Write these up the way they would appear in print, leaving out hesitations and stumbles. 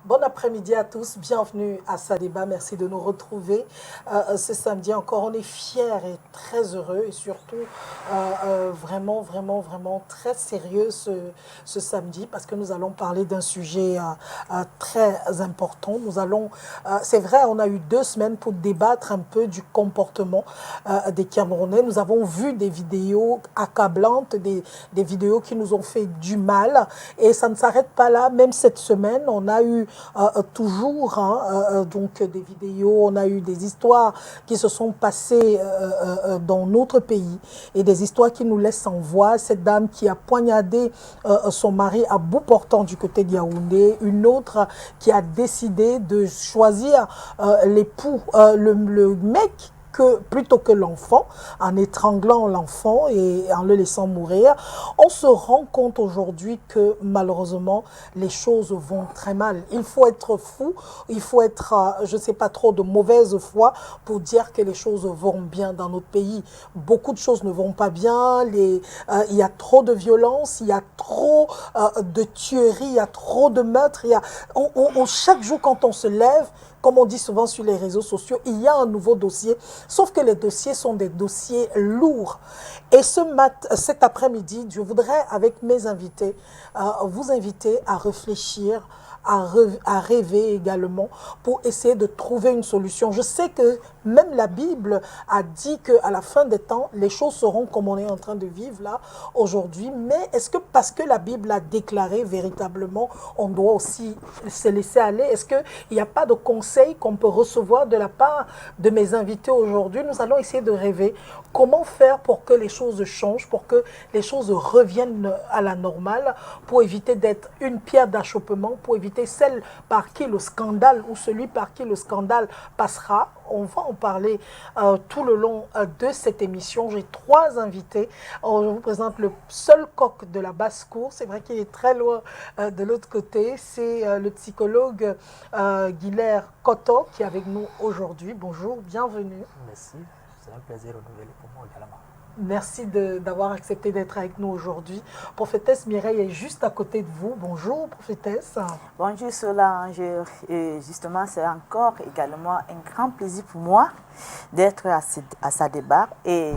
Bon après-midi à tous, bienvenue à Sadéba, merci de nous retrouver ce samedi encore. On est fiers et très heureux et surtout vraiment très sérieux ce samedi parce que nous allons parler d'un sujet très important. C'est vrai, on a eu 2 semaines pour débattre un peu du comportement des Camerounais. Nous avons vu des vidéos accablantes, des vidéos qui nous ont fait du mal et ça ne s'arrête pas là. Même cette semaine, on a eu toujours donc des vidéos, on a eu des histoires qui se sont passées dans notre pays et des histoires qui nous laissent en voix. Cette dame qui a poignardé son mari à bout portant du côté de Yaoundé, une autre qui a décidé de choisir l'époux, le mec plutôt que l'enfant, en étranglant l'enfant et en le laissant mourir. On se rend compte aujourd'hui que malheureusement, les choses vont très mal. Il faut être fou, il faut être, je ne sais pas trop, de mauvaise foi pour dire que les choses vont bien dans notre pays. Beaucoup de choses ne vont pas bien, il y a trop de violence, il y a trop de tueries, il y a trop de meurtres. Chaque jour quand on se lève, comme on dit souvent sur les réseaux sociaux, il y a un nouveau dossier, sauf que les dossiers sont des dossiers lourds. Et cet après-midi, je voudrais, avec mes invités, vous inviter à réfléchir, à rêver également pour essayer de trouver une solution. Je sais que même la Bible a dit qu'à la fin des temps, les choses seront comme on est en train de vivre là aujourd'hui. Mais est-ce que parce que la Bible a déclaré véritablement, on doit aussi se laisser aller? Est-ce qu'il n'y a pas de conseils qu'on peut recevoir de la part de mes invités aujourd'hui? Nous allons essayer de rêver. Comment faire pour que les choses changent, pour que les choses reviennent à la normale, pour éviter d'être une pierre d'achoppement, pour éviter celle par qui le scandale ou celui par qui le scandale passera. On va en parler tout le long de cette émission. J'ai 3 invités. Je vous présente le seul coq de la basse-cour. C'est vrai qu'il est très loin de l'autre côté. C'est le psychologue Guilher Koto qui est avec nous aujourd'hui. Bonjour, bienvenue. Merci, c'est un plaisir renouvelé pour moi également. Merci d'avoir accepté d'être avec nous aujourd'hui. Prophétesse Mireille est juste à côté de vous. Bonjour, prophétesse. Bonjour Solange. Et justement, c'est encore également un grand plaisir pour moi d'être à sa débat. Et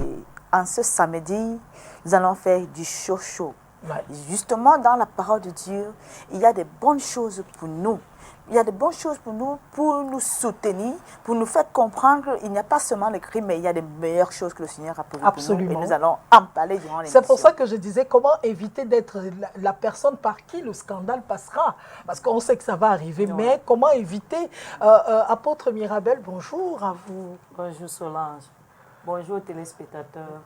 en ce samedi, nous allons faire du chaud. Ouais. Justement, dans la parole de Dieu, il y a des bonnes choses pour nous. Il y a de bonnes choses pour nous soutenir, pour nous faire comprendre qu'il n'y a pas seulement le crime, mais il y a de meilleures choses que le Seigneur a pour nous. Et nous allons en parler durant l'émission. C'est pour ça que je disais comment éviter d'être la personne par qui le scandale passera. Parce qu'on sait que ça va arriver, mais comment éviter Apôtre Mirabel, bonjour à vous. Bonjour Solange, bonjour téléspectateurs,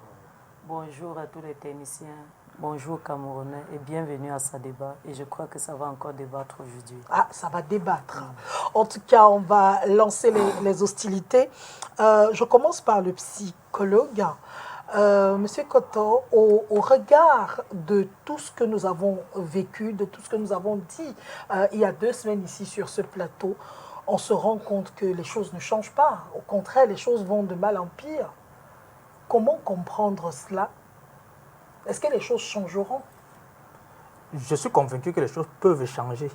bonjour à tous les techniciens. Bonjour Camerounais et bienvenue à sa débat. Et je crois que ça va encore débattre aujourd'hui. Ah, ça va débattre. En tout cas, on va lancer les hostilités. Je commence par le psychologue. Monsieur Koto, au regard de tout ce que nous avons vécu, de tout ce que nous avons dit il y a 2 semaines ici sur ce plateau, on se rend compte que les choses ne changent pas. Au contraire, les choses vont de mal en pire. Comment comprendre cela? Est-ce que les choses changeront? Je suis convaincu que les choses peuvent changer.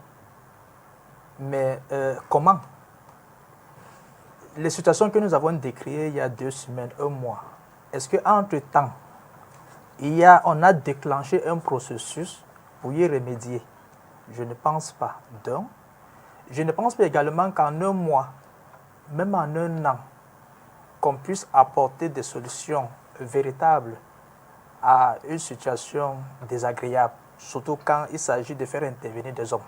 Mais comment? Les situations que nous avons décrites il y a 2 semaines, 1 mois, est-ce qu'entre-temps, on a déclenché un processus pour y remédier? Je ne pense pas. Donc, je ne pense pas également qu'en 1 mois, même en 1 an, qu'on puisse apporter des solutions véritables à une situation désagréable, surtout quand il s'agit de faire intervenir des hommes.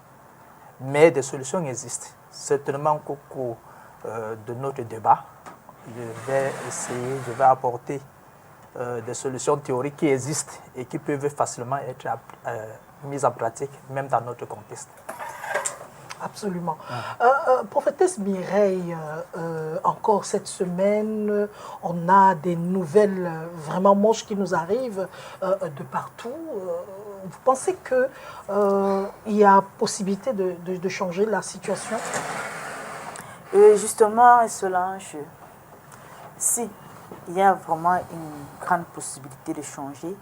Mais des solutions existent. Certainement qu'au cours de notre débat, je vais apporter des solutions théoriques qui existent et qui peuvent facilement être mises en pratique, même dans notre contexte. Absolument. Prophétesse Mireille, encore cette semaine, on a des nouvelles vraiment moches qui nous arrivent de partout. Vous pensez qu'il y a possibilité de changer la situation? Justement, Solange, si il y a vraiment une grande possibilité de changer,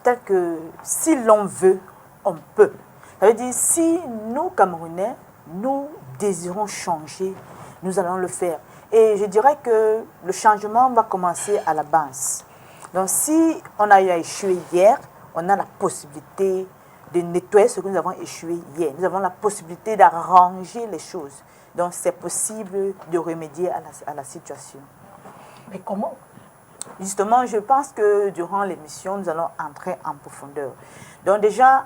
tel que si l'on veut, on peut. Ça veut dire, si nous, Camerounais, nous désirons changer, nous allons le faire. Et je dirais que le changement va commencer à la base. Donc, si on a eu à échouer hier, on a la possibilité de nettoyer ce que nous avons échoué hier. Nous avons la possibilité d'arranger les choses. Donc, c'est possible de remédier à la situation. Mais comment? Justement, je pense que durant l'émission, nous allons entrer en profondeur. Donc déjà,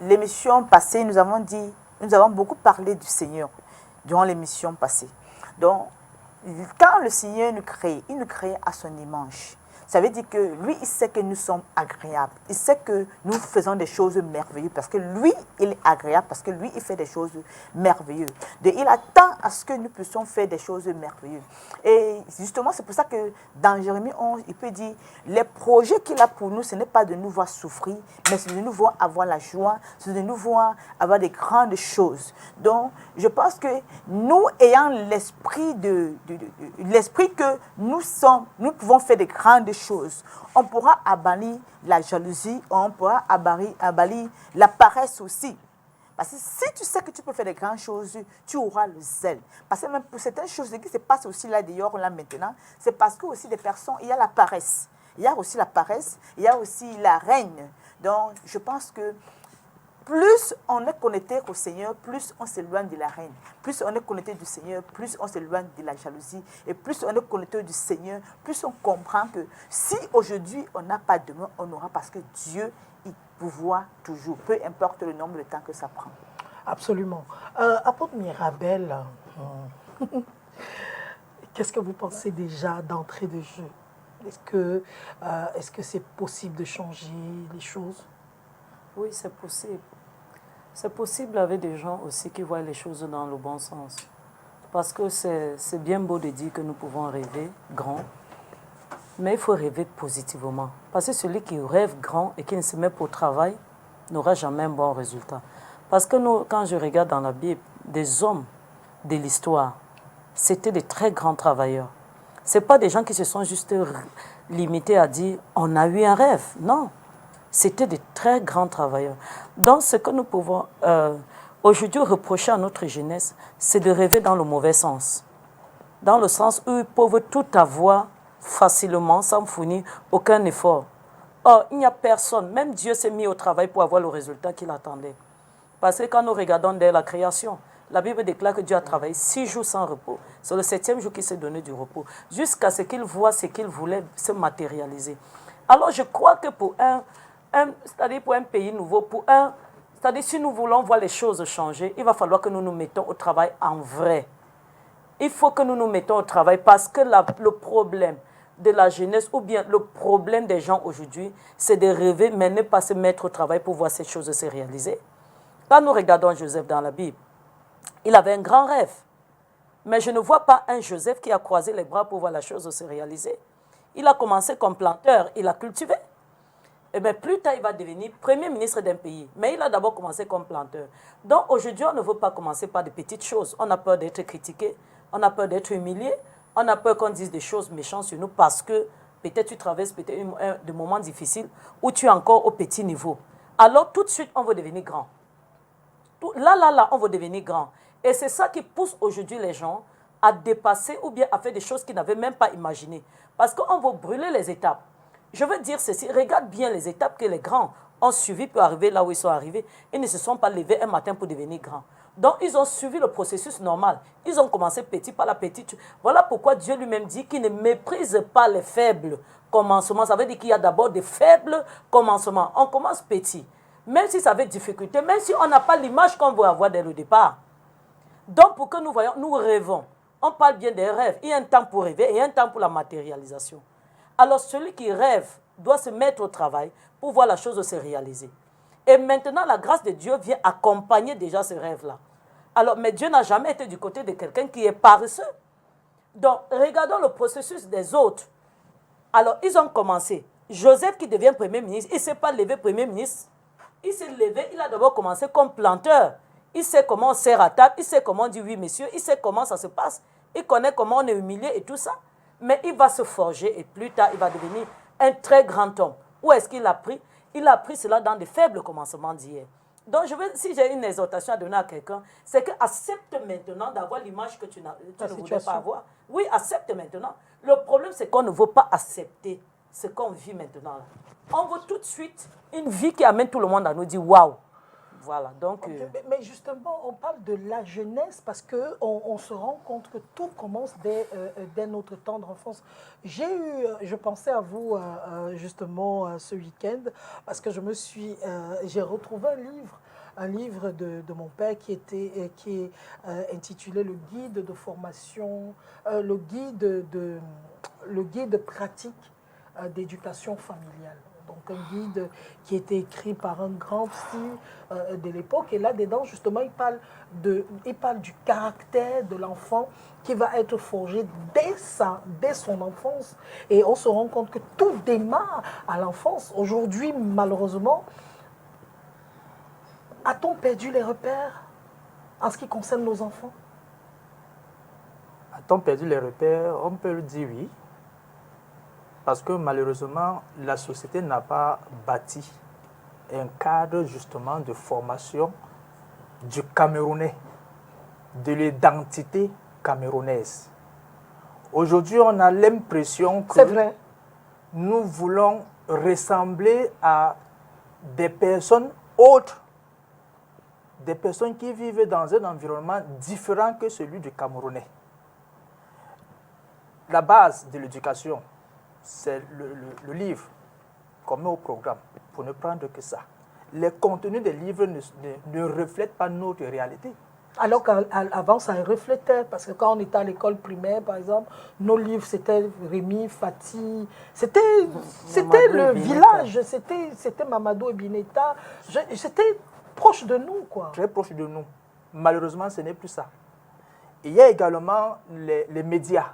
l'émission passée, nous avons beaucoup parlé du Seigneur durant l'émission passée. Donc, quand le Seigneur nous crée, il nous crée à son image. Ça veut dire que lui, il sait que nous sommes agréables. Il sait que nous faisons des choses merveilleuses parce que lui, il est agréable, parce que lui, il fait des choses merveilleuses. Il attend à ce que nous puissions faire des choses merveilleuses. Et justement, c'est pour ça que dans Jérémie 11, il peut dire, les projets qu'il a pour nous, ce n'est pas de nous voir souffrir, mais c'est de nous voir avoir la joie, c'est de nous voir avoir des grandes choses. Donc, je pense que nous, ayant l'esprit l'esprit que nous pouvons faire des grandes choses. On pourra abalir la jalousie, on pourra abalir la paresse aussi. Parce que si tu sais que tu peux faire des grandes choses, tu auras le zèle. Parce que même pour certaines choses qui se passent aussi là d'ailleurs, là maintenant, c'est parce que aussi des personnes, il y a la paresse. Il y a aussi la paresse, il y a aussi la reine. Donc, je pense que plus on est connecté au Seigneur, plus on s'éloigne de la reine. Plus on est connecté du Seigneur, plus on s'éloigne de la jalousie. Et plus on est connecté du Seigneur, plus on comprend que si aujourd'hui on n'a pas demain, on aura parce que Dieu, il pouvoir toujours, peu importe le nombre de temps que ça prend. Absolument. Apôtre Mirabel, qu'est-ce que vous pensez déjà d'entrée de jeu? Est-ce que c'est possible de changer les choses? Oui, c'est possible. C'est possible avec des gens aussi qui voient les choses dans le bon sens. Parce que c'est bien beau de dire que nous pouvons rêver grand, mais il faut rêver positivement. Parce que celui qui rêve grand et qui ne se met pas au travail n'aura jamais un bon résultat. Parce que nous, quand je regarde dans la Bible, des hommes de l'histoire, c'était des très grands travailleurs. Ce n'est pas des gens qui se sont juste limités à dire « on a eu un rêve ». Non. C'était des très grands travailleurs. Donc, ce que nous pouvons aujourd'hui reprocher à notre jeunesse, c'est de rêver dans le mauvais sens. Dans le sens où ils peuvent tout avoir facilement, sans fournir aucun effort. Or, il n'y a personne, même Dieu s'est mis au travail pour avoir le résultat qu'il attendait. Parce que quand nous regardons dès la création, la Bible déclare que Dieu a travaillé 6 jours sans repos. C'est le 7e jour qu'il s'est donné du repos, jusqu'à ce qu'il voit ce qu'il voulait se matérialiser. Alors, je crois que pour c'est-à-dire pour un pays nouveau, c'est-à-dire si nous voulons voir les choses changer, il va falloir que nous nous mettons au travail en vrai. Il faut que nous nous mettons au travail parce que le problème de la jeunesse ou bien le problème des gens aujourd'hui, c'est de rêver mais ne pas se mettre au travail pour voir ces choses se réaliser. Quand nous regardons Joseph dans la Bible, il avait un grand rêve. Mais je ne vois pas un Joseph qui a croisé les bras pour voir la chose se réaliser. Il a commencé comme planteur, il a cultivé. Et bien, plus tard, il va devenir premier ministre d'un pays. Mais il a d'abord commencé comme planteur. Donc, aujourd'hui, on ne veut pas commencer par de petites choses. On a peur d'être critiqué, on a peur d'être humilié, on a peur qu'on dise des choses méchantes sur nous parce que peut-être tu traverses des moments difficiles ou tu es encore au petit niveau. Alors, tout de suite, on veut devenir grand. Là, on veut devenir grand. Et c'est ça qui pousse aujourd'hui les gens à dépasser ou bien à faire des choses qu'ils n'avaient même pas imaginées. Parce qu'on veut brûler les étapes. Je veux dire ceci, regarde bien les étapes que les grands ont suivies pour arriver là où ils sont arrivés. Ils ne se sont pas levés un matin pour devenir grands. Donc, ils ont suivi le processus normal. Ils ont commencé petit par la petite. Voilà pourquoi Dieu lui-même dit qu'il ne méprise pas les faibles commencements. Ça veut dire qu'il y a d'abord des faibles commencements. On commence petit. Même si ça avait difficulté, même si on n'a pas l'image qu'on veut avoir dès le départ. Donc, pour que nous voyons, nous rêvons. On parle bien des rêves. Il y a un temps pour rêver et un temps pour la matérialisation. Alors, celui qui rêve doit se mettre au travail pour voir la chose se réaliser. Et maintenant, la grâce de Dieu vient accompagner déjà ce rêve-là. Alors, mais Dieu n'a jamais été du côté de quelqu'un qui est paresseux. Donc, regardons le processus des autres. Alors, ils ont commencé. Joseph qui devient premier ministre, il ne s'est pas levé premier ministre. Il s'est levé, il a d'abord commencé comme planteur. Il sait comment on sert à table, il sait comment on dit oui, monsieur, il sait comment ça se passe. Il connaît comment on est humilié et tout ça. Mais il va se forger et plus tard, il va devenir un très grand homme. Où est-ce qu'il a pris? Il a pris cela dans des faibles commencements d'hier. Donc, si j'ai une exhortation à donner à quelqu'un, c'est que accepte maintenant d'avoir l'image que tu ne voulais pas avoir. Oui, accepte maintenant. Le problème, c'est qu'on ne veut pas accepter ce qu'on vit maintenant. Là. On veut tout de suite une vie qui amène tout le monde à nous dire waouh. Voilà, donc... Mais justement, on parle de la jeunesse parce qu'on se rend compte que tout commence dès notre tendre enfance. Je pensais à vous justement ce week-end parce que j'ai retrouvé un livre de mon père qui est intitulé Le guide de formation, le guide pratique d'éducation familiale. Donc un guide qui a été écrit par un grand psy de l'époque. Et là-dedans, justement, il parle du caractère de l'enfant qui va être forgé dès son enfance. Et on se rend compte que tout démarre à l'enfance. Aujourd'hui, malheureusement, a-t-on perdu les repères en ce qui concerne nos enfants? A-t-on perdu les repères? On peut le dire oui. Parce que malheureusement, la société n'a pas bâti un cadre justement de formation du Camerounais, de l'identité camerounaise. Aujourd'hui, on a l'impression que nous voulons ressembler à des personnes autres, des personnes qui vivent dans un environnement différent que celui du Camerounais. La base de l'éducation, c'est le livre qu'on met au programme, pour ne prendre que ça. Les contenus des livres ne reflètent pas notre réalité. Alors qu'avant, ça reflétait, parce que quand on était à l'école primaire, par exemple, nos livres, c'était Rémi, Fatih, c'était le village, c'était Mamadou et Bineta, c'était proche de nous, quoi. Très proche de nous. Malheureusement, ce n'est plus ça. Il y a également les médias,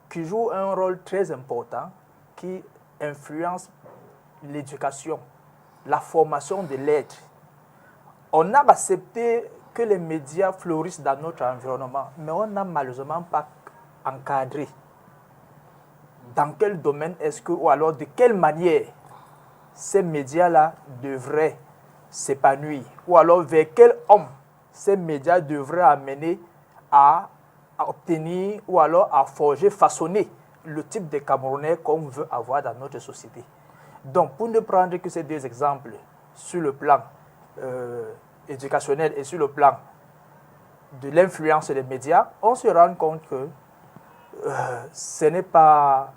qui joue un rôle très important, qui influence l'éducation, la formation de l'être. On a accepté que les médias fleurissent dans notre environnement, mais on n'a malheureusement pas encadré. Dans quel domaine est-ce que, ou alors de quelle manière ces médias-là devraient s'épanouir, ou alors vers quel homme ces médias devraient amener à obtenir ou alors à forger, façonner le type de Camerounais qu'on veut avoir dans notre société. Donc, pour ne prendre que ces deux exemples, sur le plan éducationnel et sur le plan de l'influence des médias, on se rend compte que ce n'est pas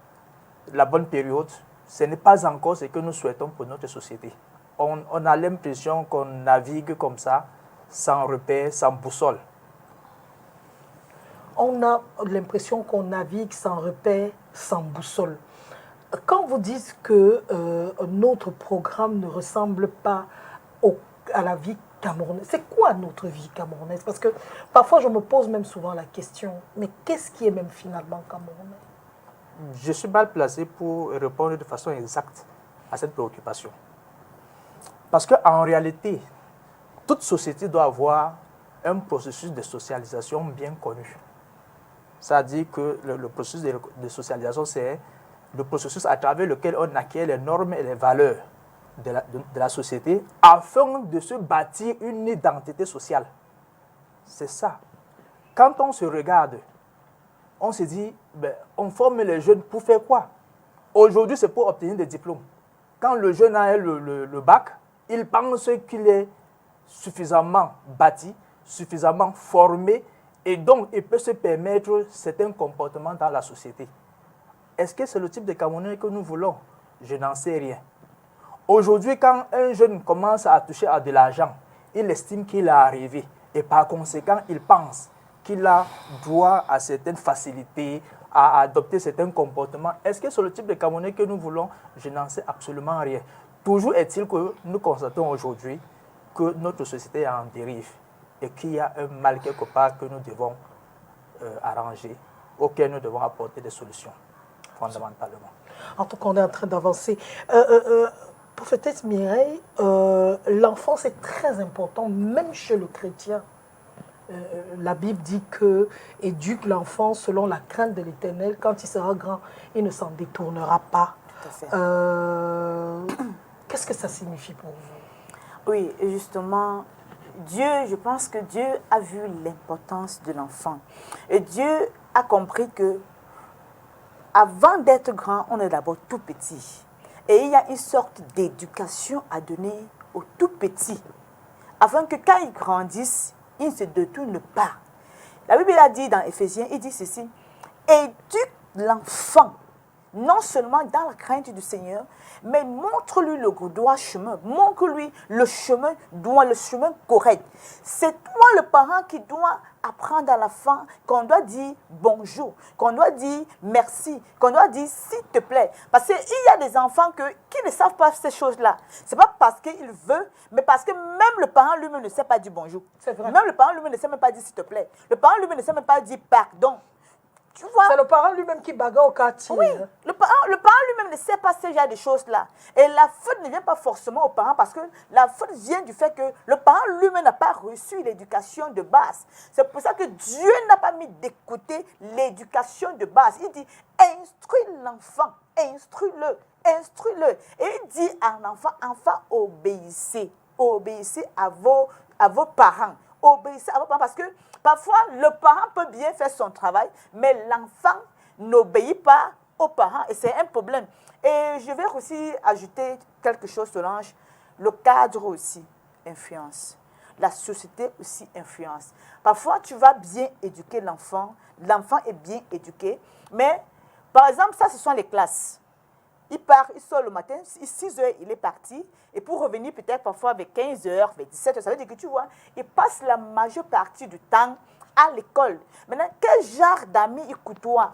la bonne période, ce n'est pas encore ce que nous souhaitons pour notre société. On a l'impression qu'on navigue comme ça, sans repère, sans boussole. On a l'impression qu'on navigue sans repère, sans boussole. Quand vous dites que notre programme ne ressemble pas à la vie camerounaise, c'est quoi notre vie camerounaise? Parce que parfois je me pose même souvent la question, mais qu'est-ce qui est même finalement camerounais? Je suis mal placé pour répondre de façon exacte à cette préoccupation. Parce qu'en réalité, toute société doit avoir un processus de socialisation bien connu. C'est-à-dire que le processus de socialisation, c'est le processus à travers lequel on acquiert les normes et les valeurs de la société afin de se bâtir une identité sociale. C'est ça. Quand on se regarde, on se dit, on forme les jeunes pour faire quoi? Aujourd'hui, c'est pour obtenir des diplômes. Quand le jeune a le bac, il pense qu'il est suffisamment bâti, suffisamment formé, et donc il peut se permettre certains comportements dans la société. Est-ce que c'est le type de Camerounais que nous voulons? Je n'en sais rien. Aujourd'hui, quand un jeune commence à toucher à de l'argent, il estime qu'il est arrivé, et par conséquent, il pense qu'il a droit à certaines facilités, à adopter certains comportements. Est-ce que c'est le type de Camerounais que nous voulons? Je n'en sais absolument rien. Toujours est-il que nous constatons aujourd'hui que notre société est en dérive et qu'il y a un mal quelque part que nous devons arranger, auquel nous devons apporter des solutions, fondamentalement. En tout cas, on est en train d'avancer. Prophétesse Mireille, l'enfance est très important, même chez le chrétien. La Bible dit que éduque l'enfant selon la crainte de l'Éternel. Quand il sera grand, il ne s'en détournera pas. Tout à fait. Qu'est-ce que ça signifie pour vous? Oui, et justement, Dieu, je pense que Dieu a vu l'importance de l'enfant. Et Dieu a compris que avant d'être grand, on est d'abord tout petit. Et il y a une sorte d'éducation à donner aux tout petits, afin que quand ils grandissent, ils ne se détournent pas. La Bible a dit dans Éphésiens, il dit ceci, éduque l'enfant, non seulement dans la crainte du Seigneur, mais montre-lui le droit chemin, montre-lui le chemin droit, le chemin correct. C'est toi le parent qui doit apprendre à l'enfant qu'on doit dire bonjour, qu'on doit dire merci, qu'on doit dire s'il te plaît. Parce qu'il y a des enfants qui ne savent pas ces choses-là. Ce n'est pas parce qu'il veut, mais parce que même le parent lui-même ne sait pas dire bonjour. C'est vrai. Même le parent lui-même ne sait même pas dire s'il te plaît. Le parent lui-même ne sait même pas dire pardon. Tu vois? C'est le parent lui-même qui bagarre au quartier. Oui, le parent lui-même ne sait pas ce genre de choses-là. Et la faute ne vient pas forcément au parent parce que la faute vient du fait que le parent lui-même n'a pas reçu l'éducation de base. C'est pour ça que Dieu n'a pas mis d'écouter l'éducation de base. Il dit, instruis l'enfant, instruis-le, instruis-le. Et il dit à l'enfant, enfant, obéissez. Obéissez à vos parents. Obéissez à vos parents parce que parfois, le parent peut bien faire son travail, mais l'enfant n'obéit pas aux parents et c'est un problème. Et je vais aussi ajouter quelque chose, Solange. Le cadre aussi influence. La société aussi influence. Parfois, tu vas bien éduquer l'enfant est bien éduqué, mais par exemple, ça, ce sont les classes. Il sort le matin, 6 heures, il est parti. Et pour revenir peut-être parfois avec 15 heures, avec 17 heures, ça veut dire que tu vois, il passe la majeure partie du temps à l'école. Maintenant, quel genre d'amis il côtoie?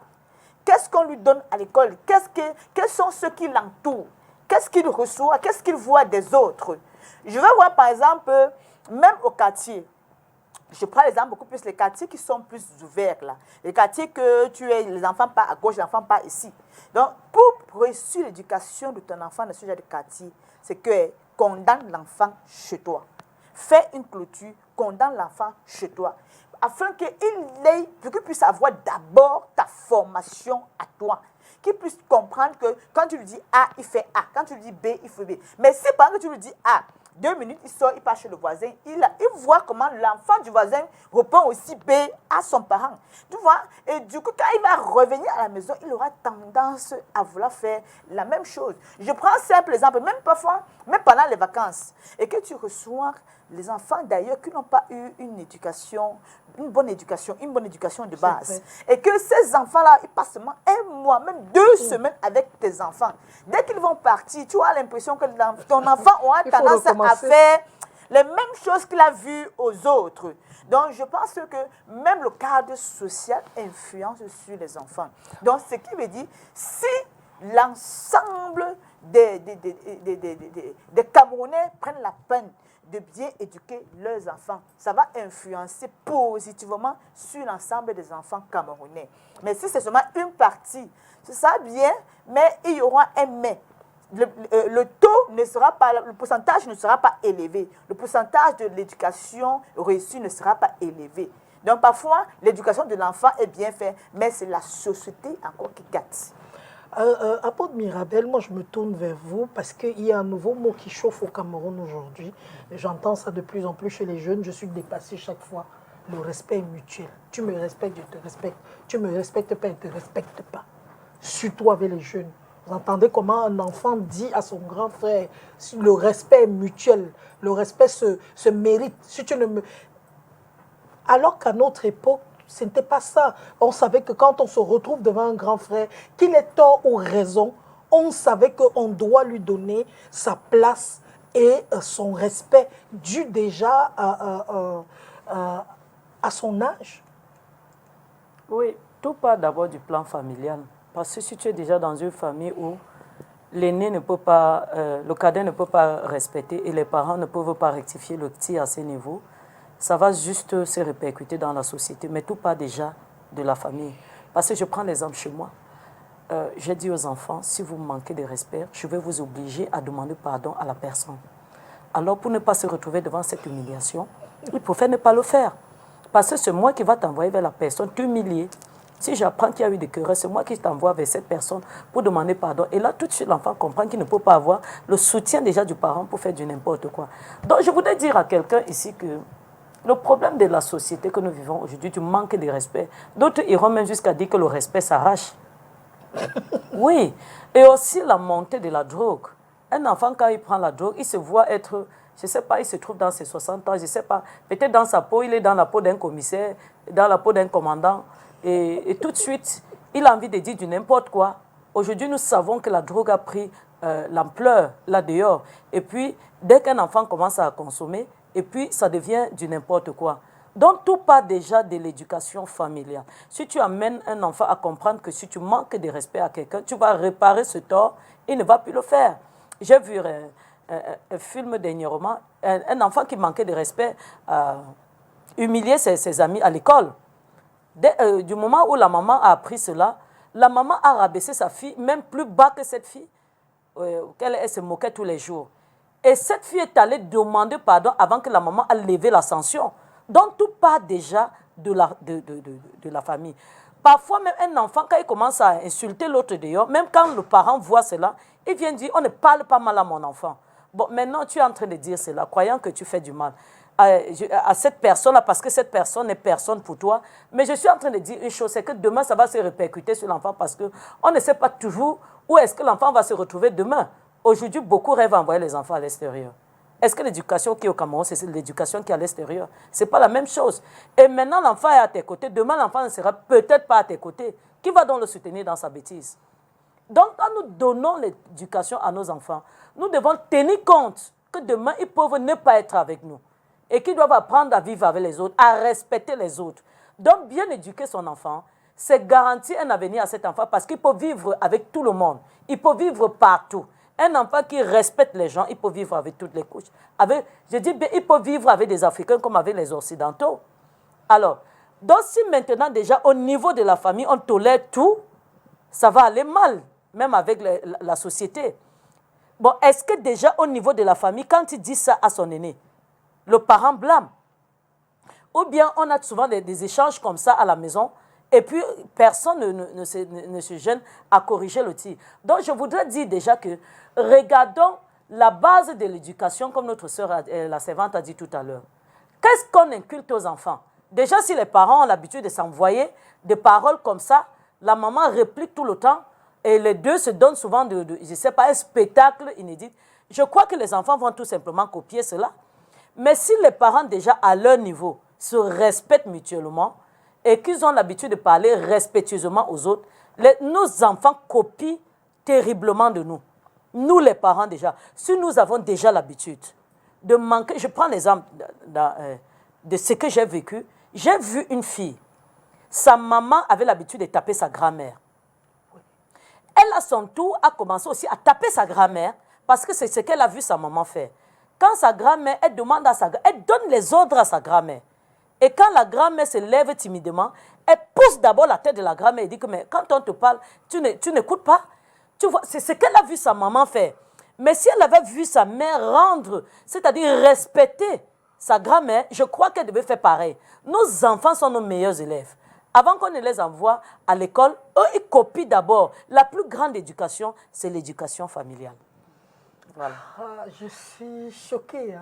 Qu'est-ce qu'on lui donne à l'école? Quels sont ceux qui l'entourent? Qu'est-ce qu'il reçoit? Qu'est-ce qu'il voit des autres? Je vais voir par exemple, même au quartier, je prends l'exemple beaucoup plus les quartiers qui sont plus ouverts là. Les quartiers que les enfants pas à gauche, les enfants pas ici. Donc, pour réussir l'éducation de ton enfant dans ce genre de quartier, c'est que condamne l'enfant chez toi. Fais une clôture, condamne l'enfant chez toi. Afin qu'il puisse avoir d'abord ta formation à toi. Qu'il puisse comprendre que quand tu lui dis A, il fait A. Quand tu lui dis B, il fait B. Mais si pendant que tu lui dis A, 2 minutes, il sort, il part chez le voisin. Il voit comment l'enfant du voisin répond aussi B à son parent. Tu vois? Et du coup, quand il va revenir à la maison, il aura tendance à vouloir faire la même chose. Je prends un simple exemple, même parfois, même pendant les vacances, et que tu reçois les enfants d'ailleurs qui n'ont pas eu une bonne éducation de base. Et que ces enfants-là, ils passent seulement 1 mois, même 2 semaines avec tes enfants. Dès qu'ils vont partir, tu as l'impression que ton enfant aura tendance à faire les mêmes choses qu'il a vues aux autres. Donc, je pense que même le cadre social influence sur les enfants. Donc, ce qui veut dire, si l'ensemble des Camerounais prennent la peine de bien éduquer leurs enfants, ça va influencer positivement sur l'ensemble des enfants camerounais. Mais si c'est seulement une partie, c'est ça bien, mais il y aura un mais. Le taux ne sera pas, le pourcentage ne sera pas élevé. Le pourcentage de l'éducation réussie ne sera pas élevé. Donc parfois, l'éducation de l'enfant est bien faite, mais c'est la société encore qui gâte. Apôtre Mirabel, moi je me tourne vers vous parce qu'il y a un nouveau mot qui chauffe au Cameroun aujourd'hui. J'entends ça de plus en plus chez les jeunes. Je suis dépassée chaque fois. Le respect est mutuel. Tu me respectes, je te respecte. Tu ne me respectes pas, je ne te respecte pas. Surtout avec les jeunes. Vous entendez comment un enfant dit à son grand frère, le respect est mutuel, le respect se mérite. Si tu ne me... Alors qu'à notre époque, ce n'était pas ça. On savait que quand on se retrouve devant un grand frère, qu'il ait tort ou raison, on savait qu'on doit lui donner sa place et son respect dû déjà à son âge. Oui, tout part d'abord du plan familial. Parce que si tu es déjà dans une famille où l'aîné ne peut pas, le cadet ne peut pas respecter et les parents ne peuvent pas rectifier le petit à ce niveau, ça va juste se répercuter dans la société. Mais tout part déjà de la famille. Parce que je prends l'exemple chez moi. J'ai dit aux enfants, si vous manquez de respect, je vais vous obliger à demander pardon à la personne. Alors pour ne pas se retrouver devant cette humiliation, il préfère ne pas le faire. Parce que c'est moi qui va t'envoyer vers la personne, t'humilier. Si j'apprends qu'il y a eu des querelles, c'est moi qui t'envoie vers cette personne pour demander pardon. Et là, tout de suite, l'enfant comprend qu'il ne peut pas avoir le soutien déjà du parent pour faire du n'importe quoi. Donc, je voudrais dire à quelqu'un ici que le problème de la société que nous vivons aujourd'hui, du manque de respect, d'autres iront même jusqu'à dire que le respect s'arrache. Oui. Et aussi la montée de la drogue. Un enfant, quand il prend la drogue, il se voit être, je ne sais pas, il se trouve dans ses 60 ans, je ne sais pas, peut-être dans sa peau, il est dans la peau d'un commissaire, dans la peau d'un commandant, et tout de suite, il a envie de dire du n'importe quoi. Aujourd'hui, nous savons que la drogue a pris l'ampleur là dehors. Et puis, dès qu'un enfant commence à consommer, et puis ça devient du n'importe quoi. Donc, tout part déjà de l'éducation familiale. Si tu amènes un enfant à comprendre que si tu manques de respect à quelqu'un, tu vas réparer ce tort, il ne va plus le faire. J'ai vu un film dernièrement, un enfant qui manquait de respect, humilier ses amis à l'école. Du moment où la maman a appris cela, la maman a rabaissé sa fille, même plus bas que cette fille, qu'elle se moquait tous les jours. Et cette fille est allée demander pardon avant que la maman a levé la sanction. Donc, tout part déjà de la famille. Parfois, même un enfant, quand il commence à insulter l'autre dehors, même quand le parent voit cela, il vient dire, on ne parle pas mal à mon enfant. Bon, maintenant, tu es en train de dire cela, croyant que tu fais du mal à cette personne-là, parce que cette personne n'est personne pour toi. Mais je suis en train de dire une chose, c'est que demain, ça va se répercuter sur l'enfant, parce qu'on ne sait pas toujours où est-ce que l'enfant va se retrouver demain. Aujourd'hui, beaucoup rêvent d'envoyer les enfants à l'extérieur. Est-ce que l'éducation qui est au Cameroun, c'est l'éducation qui est à l'extérieur? Ce n'est pas la même chose. Et maintenant, l'enfant est à tes côtés. Demain, l'enfant ne sera peut-être pas à tes côtés. Qui va donc le soutenir dans sa bêtise? Donc, quand nous donnons l'éducation à nos enfants, nous devons tenir compte que demain, ils peuvent ne pas être avec nous. Et qu'ils doivent apprendre à vivre avec les autres, à respecter les autres. Donc, bien éduquer son enfant, c'est garantir un avenir à cet enfant parce qu'il peut vivre avec tout le monde. Il peut vivre partout. Un enfant qui respecte les gens, il peut vivre avec toutes les couches. Je dis bien, il peut vivre avec des Africains comme avec les Occidentaux. Alors, donc si maintenant déjà au niveau de la famille, on tolère tout, ça va aller mal, même avec la société. Bon, est-ce que déjà au niveau de la famille, quand il dit ça à son aîné, le parent blâme? Ou bien on a souvent des échanges comme ça à la maison, et puis personne ne se gêne à corriger le tir. Donc je voudrais dire déjà que regardons la base de l'éducation, comme notre sœur, la servante a dit tout à l'heure. Qu'est-ce qu'on inculte aux enfants? Déjà, si les parents ont l'habitude de s'envoyer des paroles comme ça, la maman réplique tout le temps, et les deux se donnent souvent, je ne sais pas, un spectacle inédit. Je crois que les enfants vont tout simplement copier cela. Mais si les parents, déjà à leur niveau, se respectent mutuellement et qu'ils ont l'habitude de parler respectueusement aux autres, nos enfants copient terriblement de nous. Nous, les parents, déjà. Si nous avons déjà l'habitude de manquer... Je prends l'exemple de ce que j'ai vécu. J'ai vu une fille. Sa maman avait l'habitude de taper sa grand-mère. Elle, à son tour, a commencé aussi à taper sa grand-mère parce que c'est ce qu'elle a vu sa maman faire. Quand sa grand-mère, elle demande elle donne les ordres à sa grand-mère. Et quand la grand-mère se lève timidement, elle pousse d'abord la tête de la grand-mère et dit que mais quand on te parle, tu n'écoutes pas. Tu vois, c'est ce qu'elle a vu sa maman faire. Mais si elle avait vu sa mère rendre, c'est-à-dire respecter sa grand-mère, je crois qu'elle devait faire pareil. Nos enfants sont nos meilleurs élèves. Avant qu'on ne les envoie à l'école, eux, ils copient d'abord. La plus grande éducation, c'est l'éducation familiale. Voilà. Je suis choquée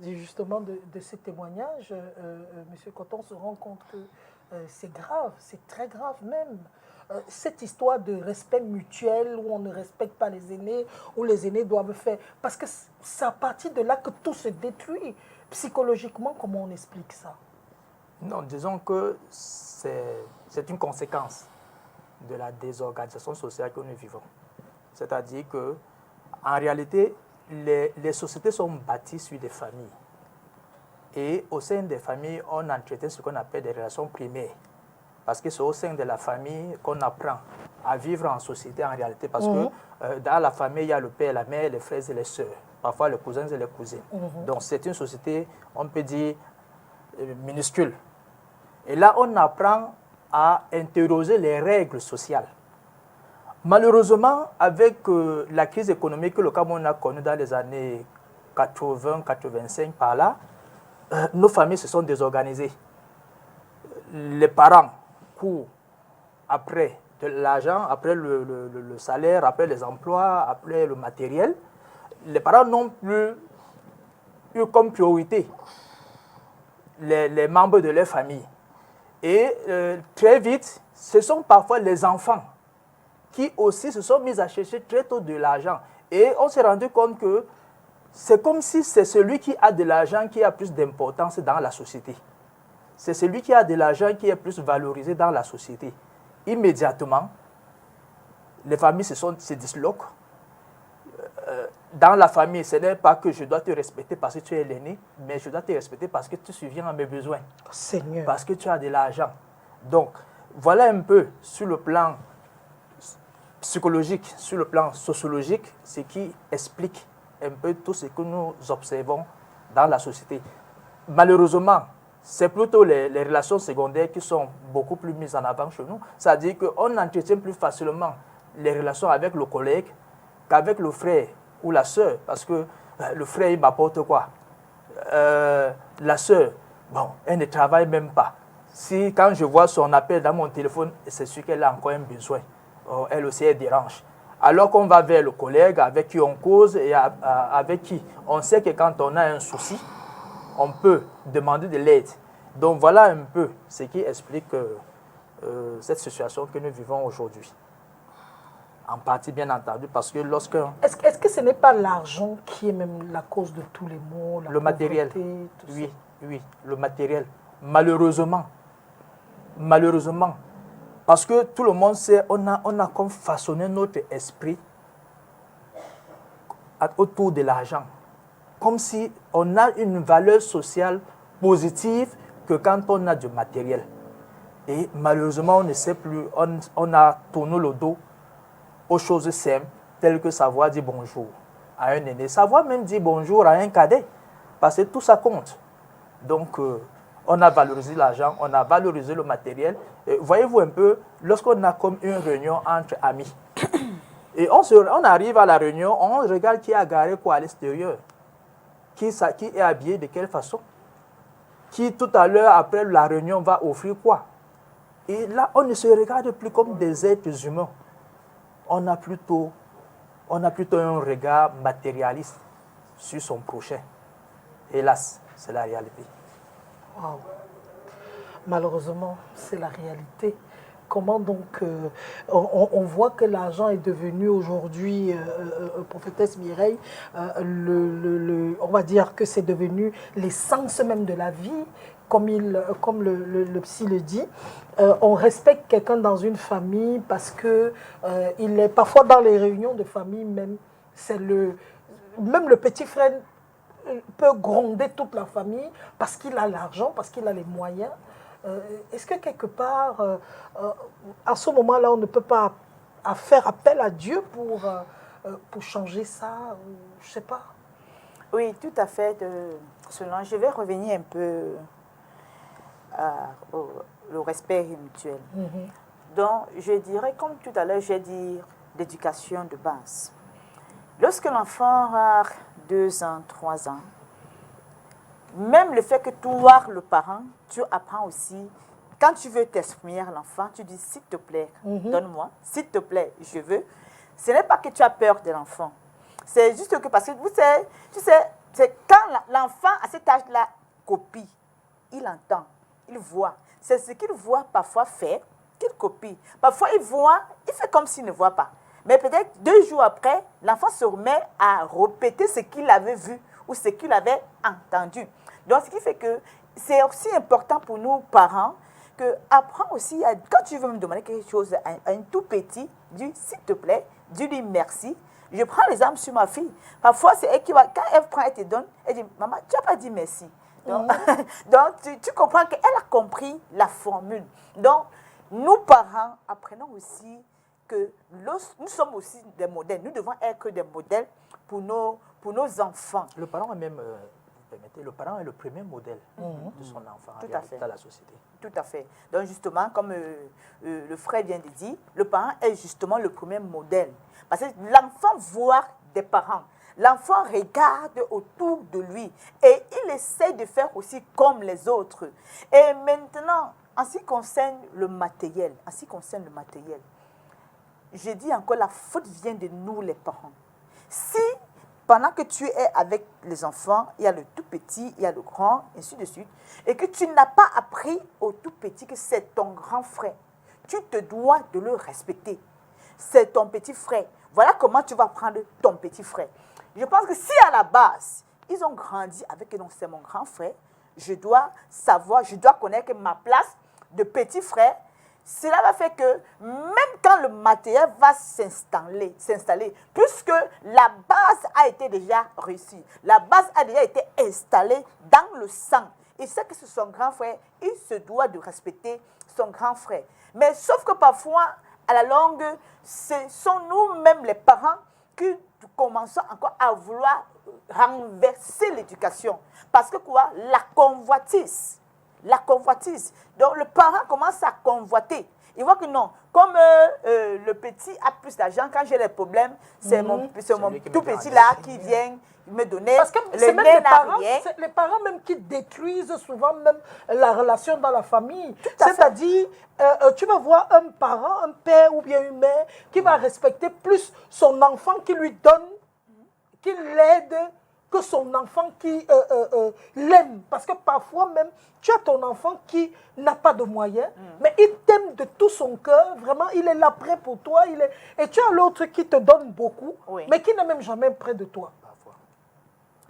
justement de ces témoignages. Monsieur Coton se rend compte que c'est grave, c'est très grave même. Cette histoire de respect mutuel où on ne respecte pas les aînés, où les aînés doivent faire... Parce que c'est à partir de là que tout se détruit. Psychologiquement, comment on explique ça? Non, disons que c'est une conséquence de la désorganisation sociale que nous vivons. C'est-à-dire que, en réalité, les sociétés sont bâties sur des familles. Et au sein des familles, on entretient ce qu'on appelle des relations primaires. Parce que c'est au sein de la famille qu'on apprend à vivre en société en réalité. Parce que dans la famille, il y a le père, la mère, les frères et les sœurs. Parfois les cousins et les cousines. Donc c'est une société, on peut dire, minuscule. Et là, on apprend à interroger les règles sociales. Malheureusement, avec la crise économique que le Cameroun a connue dans les années 80-85 par là, nos familles se sont désorganisées. Les parents courent après de l'argent, après le salaire, après les emplois, après le matériel, les parents n'ont plus eu comme priorité les membres de leur famille. Et très vite, ce sont parfois les enfants qui aussi se sont mis à chercher très tôt de l'argent. Et on s'est rendu compte que c'est comme si c'est celui qui a de l'argent qui a plus d'importance dans la société. C'est celui qui a de l'argent qui est plus valorisé dans la société. Immédiatement, les familles se disloquent. Dans la famille, ce n'est pas que je dois te respecter parce que tu es l'aîné, mais je dois te respecter parce que tu subviens à mes besoins. Seigneur. Parce que tu as de l'argent. Donc, voilà un peu sur le plan psychologique, sur le plan sociologique, ce qui explique un peu tout ce que nous observons dans la société. Malheureusement, c'est plutôt les relations secondaires qui sont beaucoup plus mises en avant chez nous. C'est-à-dire qu'on entretient plus facilement les relations avec le collègue qu'avec le frère ou la sœur, parce que le frère, il m'apporte quoi? La sœur, bon, elle ne travaille même pas. Si quand je vois son appel dans mon téléphone, c'est sûr qu'elle a encore un besoin. Elle aussi, elle dérange. Alors qu'on va vers le collègue avec qui on cause et avec qui on sait que quand on a un souci, on peut demander de l'aide. Donc voilà un peu ce qui explique cette situation que nous vivons aujourd'hui. En partie, bien entendu, parce que lorsque... Est-ce que ce n'est pas l'argent qui est même la cause de tous les maux, la le matériel, pauvreté, tout oui, ça? oui, le matériel. Malheureusement, parce que tout le monde sait, on a comme façonné notre esprit autour de l'argent. Comme si on a une valeur sociale positive que quand on a du matériel. Et malheureusement, on ne sait plus, on a tourné le dos aux choses simples, telles que savoir dire bonjour à un aîné, savoir même dire bonjour à un cadet, parce que tout ça compte. Donc, on a valorisé l'argent, on a valorisé le matériel. Voyez-vous un peu, lorsqu'on a comme une réunion entre amis, et on arrive à la réunion, on regarde qui a garé quoi à l'extérieur, qui est habillé de quelle façon, qui tout à l'heure, après la réunion, va offrir quoi. Et là, on ne se regarde plus comme des êtres humains. On a plutôt un regard matérialiste sur son prochain. Hélas, c'est la réalité. Wow. Malheureusement, c'est la réalité. Comment donc on voit que l'argent est devenu aujourd'hui, prophétesse Mireille, on va dire que c'est devenu l'essence même de la vie, comme le psy le dit. On respecte quelqu'un dans une famille parce que il est parfois dans les réunions de famille même, même le petit frère peut gronder toute la famille parce qu'il a l'argent, parce qu'il a les moyens. Est-ce que quelque part, à ce moment-là, on ne peut pas faire appel à Dieu pour changer ça, je ne sais pas? Oui, tout à fait. Selon, je vais revenir un peu au respect mutuel. Donc, je dirais, comme tout à l'heure, je vais dire l'éducation de base. Lorsque l'enfant a 2 ans, 3 ans, même le fait que toi, le parent, tu apprends aussi, quand tu veux t'exprimer à l'enfant, tu dis, s'il te plaît, donne-moi, s'il te plaît, je veux. Ce n'est pas que tu as peur de l'enfant. C'est juste que, parce que tu sais, c'est quand l'enfant à cet âge-là copie, il entend, il voit. C'est ce qu'il voit parfois faire, qu'il copie. Parfois, il voit, il fait comme s'il ne voit pas. Mais peut-être 2 jours après, l'enfant se remet à répéter ce qu'il avait vu ou ce qu'il avait entendu. Donc, ce qui fait que c'est aussi important pour nous, parents, que apprends aussi, quand tu veux me demander quelque chose à un tout petit, dis s'il te plaît, dis-lui merci. Je prends l'exemple sur ma fille. Parfois, c'est elle qui va, quand elle prend, elle te donne, elle dit, maman, tu n'as pas dit merci. Donc, tu comprends qu'elle a compris la formule. Donc, nous, parents, apprenons aussi que nous sommes aussi des modèles. Nous devons être des modèles pour nos enfants. Le parent est même, le parent est le premier modèle de son enfant dans la société. Tout à fait. Donc justement, comme le frère vient de dire, le parent est justement le premier modèle. Parce que l'enfant voit des parents. L'enfant regarde autour de lui et il essaie de faire aussi comme les autres. Et maintenant, En ce qui concerne le matériel, je dis encore, la faute vient de nous les parents. Si, pendant que tu es avec les enfants, il y a le tout petit, il y a le grand, ainsi de suite, et que tu n'as pas appris au tout petit que c'est ton grand frère, tu te dois de le respecter. C'est ton petit frère. Voilà comment tu vas prendre ton petit frère. Je pense que si à la base, ils ont grandi avec, donc c'est mon grand frère, je dois savoir, je dois connaître ma place de petit frère. Cela va faire que même quand le matériel va s'installer, puisque la base a été déjà réussie, la base a déjà été installée dans le sang. Il sait que c'est son grand frère, il se doit de respecter son grand frère. Mais sauf que parfois, à la longue, ce sont nous-mêmes les parents qui commençons encore à vouloir renverser l'éducation. Parce que quoi? La convoitise. Donc, le parent commence à convoiter. Il voit que non, comme le petit a plus d'argent, quand j'ai des problèmes, c'est mon tout petit là qui vient me donner. Parce que c'est même les parents même qui détruisent souvent même la relation dans la famille. C'est-à-dire, tu vas voir un parent, un père ou bien une mère qui va respecter plus son enfant, qui lui donne, qui l'aide, que son enfant qui l'aime. Parce que parfois même, tu as ton enfant qui n'a pas de moyens, mais il t'aime de tout son cœur. Vraiment, il est là près pour toi. Et tu as l'autre qui te donne beaucoup, mais qui n'est même jamais près de toi.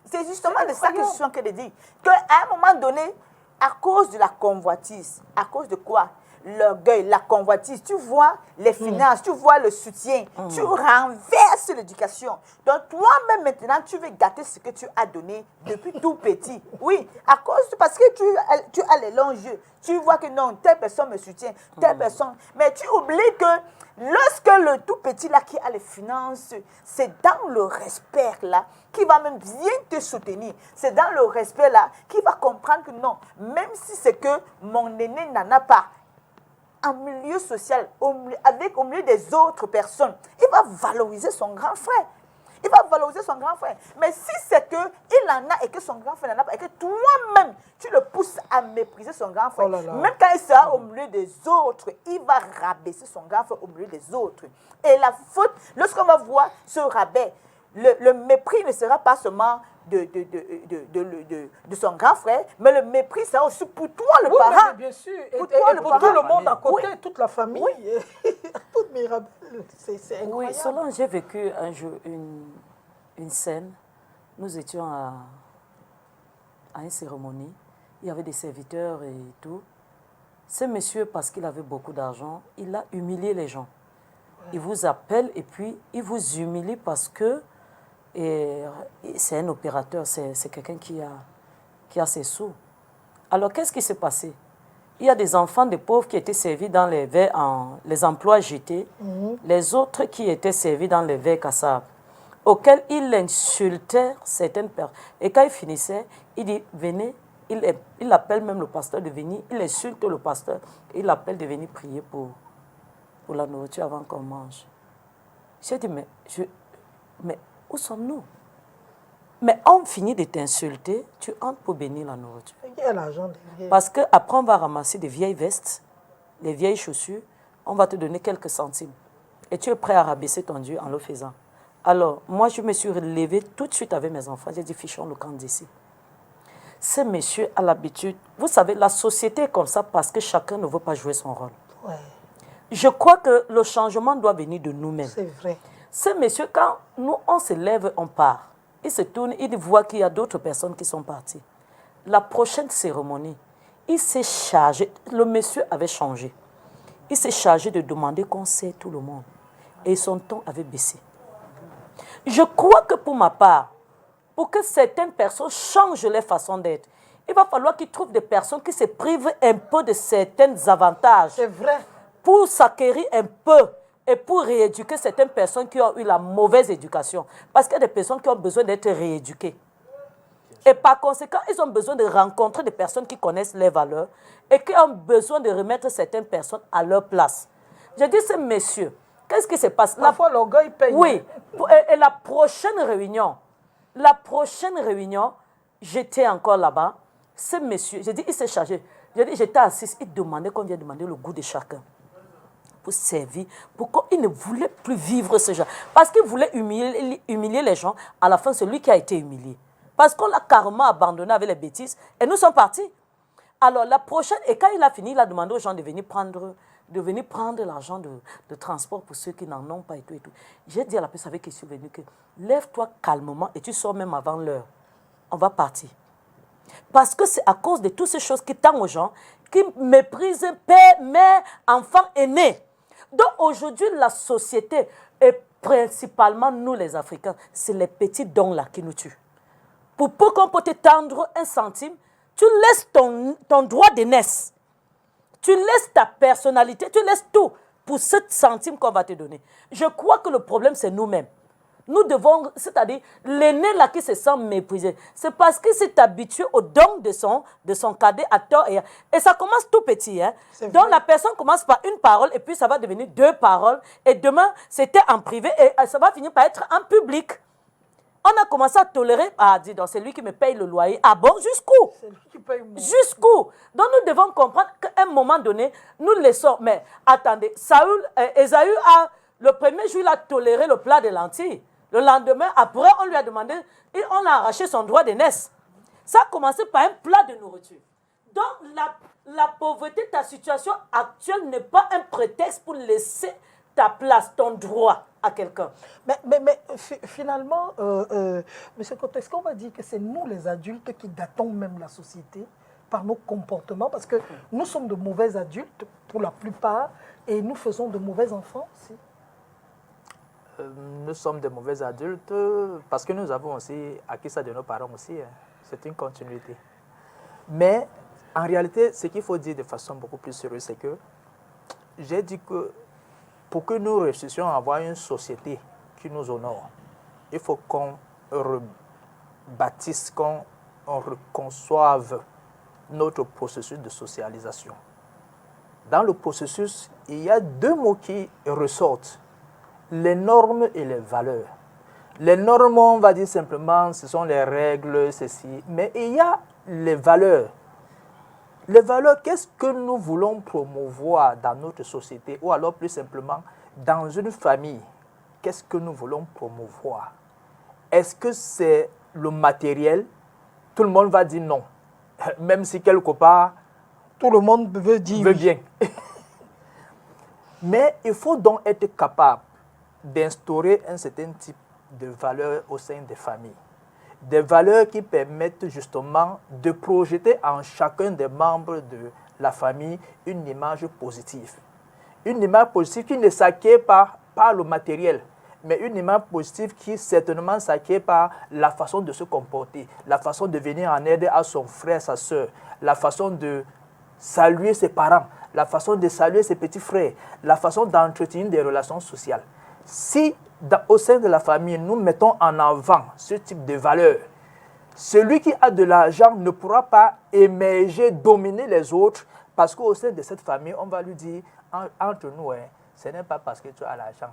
C'est justement de ça que je suis en train de dire. Qu'à un moment donné, à cause de la convoitise, à cause de quoi? L'orgueil, la convoitise, tu vois les finances, tu vois le soutien, tu renverses l'éducation. Donc toi-même maintenant, tu veux gâter ce que tu as donné depuis tout petit. Oui, parce que tu as les longs yeux. Tu vois que non, telle personne me soutient, telle personne. Mais tu oublies que lorsque le tout petit là qui a les finances, c'est dans le respect là qui va même bien te soutenir. C'est dans le respect là qui va comprendre que non, même si c'est que mon aîné n'en a pas, en milieu social, au milieu des autres personnes, il va valoriser son grand frère. Mais si c'est qu'il en a et que son grand frère n'en a pas, et que toi-même, tu le pousses à mépriser son grand frère, même quand il sera au milieu des autres, il va rabaisser son grand frère au milieu des autres. Et la faute, lorsqu'on va voir ce rabais, le mépris ne sera pas seulement de son grand frère, mais le mépris, c'est aussi pour toi, le parent. Bien sûr. Pour Tout le monde à côté, toute la famille. Oui. Toute Mirabel, c'est incroyable. Oui, Solange, j'ai vécu un jour une scène. Nous étions à une cérémonie. Il y avait des serviteurs et tout. Ce monsieur, parce qu'il avait beaucoup d'argent, il a humilié les gens. Il vous appelle et puis il vous humilie parce que c'est un opérateur, c'est quelqu'un qui a ses sous. Alors, qu'est-ce qui s'est passé? Il y a des enfants des pauvres qui étaient servis dans les verres, les emplois jetés, les autres qui étaient servis dans les verres cassables, auxquels il insultait certaines personnes. Et quand il finissait, il dit, venez, il appelle même le pasteur de venir, il insulte le pasteur, il l'appelle de venir prier pour la nourriture avant qu'on mange. J'ai dit, mais où sommes-nous? Mais on finit de t'insulter, tu entres pour bénir la nourriture. Il y a l'argent derrière. Parce qu'après, on va ramasser des vieilles vestes, des vieilles chaussures, on va te donner quelques centimes. Et tu es prêt à rabaisser ton Dieu en le faisant. Alors, moi, je me suis relevée tout de suite avec mes enfants. J'ai dit, fichons le camp d'ici. Ce monsieur a l'habitude... Vous savez, la société est comme ça parce que chacun ne veut pas jouer son rôle. Ouais. Je crois que le changement doit venir de nous-mêmes. C'est vrai. Ce monsieur, quand nous, on se lève, on part. Il se tourne, il voit qu'il y a d'autres personnes qui sont parties. La prochaine cérémonie, il s'est chargé, le monsieur avait changé. Il s'est chargé de demander conseil à tout le monde. Et son ton avait baissé. Je crois que pour ma part, pour que certaines personnes changent leur façon d'être, il va falloir qu'ils trouvent des personnes qui se privent un peu de certains avantages. C'est vrai. Pour s'acquérir un peu et pour rééduquer certaines personnes qui ont eu la mauvaise éducation. Parce qu'il y a des personnes qui ont besoin d'être rééduquées. Et par conséquent, ils ont besoin de rencontrer des personnes qui connaissent les valeurs et qui ont besoin de remettre certaines personnes à leur place. Je dis, ce monsieur, qu'est-ce qui se passe? Parfois, l'orgueil paye. Oui. Et la prochaine réunion, j'étais encore là-bas. Ce monsieur, j'ai dit, il s'est chargé. J'étais assise, il demandait qu'on vienne demander le goût de chacun. Pour servir, pourquoi il ne voulait plus vivre ce genre. Parce qu'il voulait humilier les gens, à la fin, c'est lui qui a été humilié. Parce qu'on l'a carrément abandonné avec les bêtises, et nous sommes partis. Alors, la prochaine, et quand il a fini, il a demandé aux gens de venir prendre l'argent de transport pour ceux qui n'en ont pas et tout et tout. J'ai dit à la personne avec qui je suis venue que lève-toi calmement et tu sors même avant l'heure. On va partir. Parce que c'est à cause de toutes ces choses qui tendent aux gens, qui méprisent père, mère, enfant, aîné. Donc aujourd'hui, la société, et principalement nous les Africains, c'est les petits dons-là qui nous tuent. Pour peu qu'on peut te tendre un centime, tu laisses ton droit d'aînesse. Tu laisses ta personnalité, tu laisses tout pour ce centime qu'on va te donner. Je crois que le problème, c'est nous-mêmes. Nous devons, c'est-à-dire, l'aîné là qui se sent méprisé, c'est parce qu'il s'est habitué au don de son cadet à tort. Et ça commence tout petit. Hein. Donc la personne commence par une parole et puis ça va devenir 2 paroles. Et demain, c'était en privé et ça va finir par être en public. On a commencé à tolérer, dis donc, c'est lui qui me paye le loyer. Ah bon, jusqu'où? C'est lui qui paye moi. Jusqu'où? Donc nous devons comprendre qu'à un moment donné, nous laissons. Mais attendez, Esaü le premier jour, il a toléré le plat de lentilles. Le lendemain, après, on lui a demandé, et on a arraché son droit d'aînesse. Ça a commencé par un plat de nourriture. Donc la pauvreté, ta situation actuelle n'est pas un prétexte pour laisser ta place, ton droit à quelqu'un. Mais finalement, M. Koto, est-ce qu'on va dire que c'est nous les adultes qui gâtons même la société par nos comportements? Parce que nous sommes de mauvais adultes pour la plupart et nous faisons de mauvais enfants aussi. Nous sommes de mauvais adultes parce que nous avons aussi acquis ça de nos parents aussi. Hein. C'est une continuité. Mais en réalité, ce qu'il faut dire de façon beaucoup plus sérieuse, c'est que j'ai dit que pour que nous réussissions à avoir une société qui nous honore, il faut qu'on rebâtisse, qu'on reconçoive notre processus de socialisation. Dans le processus, il y a 2 mots qui ressortent. Les normes et les valeurs. Les normes, on va dire simplement, ce sont les règles, ceci. Mais il y a les valeurs. Les valeurs, qu'est-ce que nous voulons promouvoir dans notre société? Ou alors plus simplement, dans une famille, qu'est-ce que nous voulons promouvoir? Est-ce que c'est le matériel? Tout le monde va dire non. Même si quelque part, tout le monde veut dire oui. Bien. Mais il faut donc être capable d'instaurer un certain type de valeurs au sein des familles. Des valeurs qui permettent justement de projeter en chacun des membres de la famille une image positive. Une image positive qui ne s'acquiert pas par le matériel, mais une image positive qui certainement s'acquiert par la façon de se comporter, la façon de venir en aide à son frère, sa soeur, la façon de saluer ses parents, la façon de saluer ses petits frères, la façon d'entretenir des relations sociales. Si, au sein de la famille, nous mettons en avant ce type de valeurs, celui qui a de l'argent ne pourra pas émerger, dominer les autres, parce qu'au sein de cette famille, on va lui dire, entre nous, ce n'est pas parce que tu as l'argent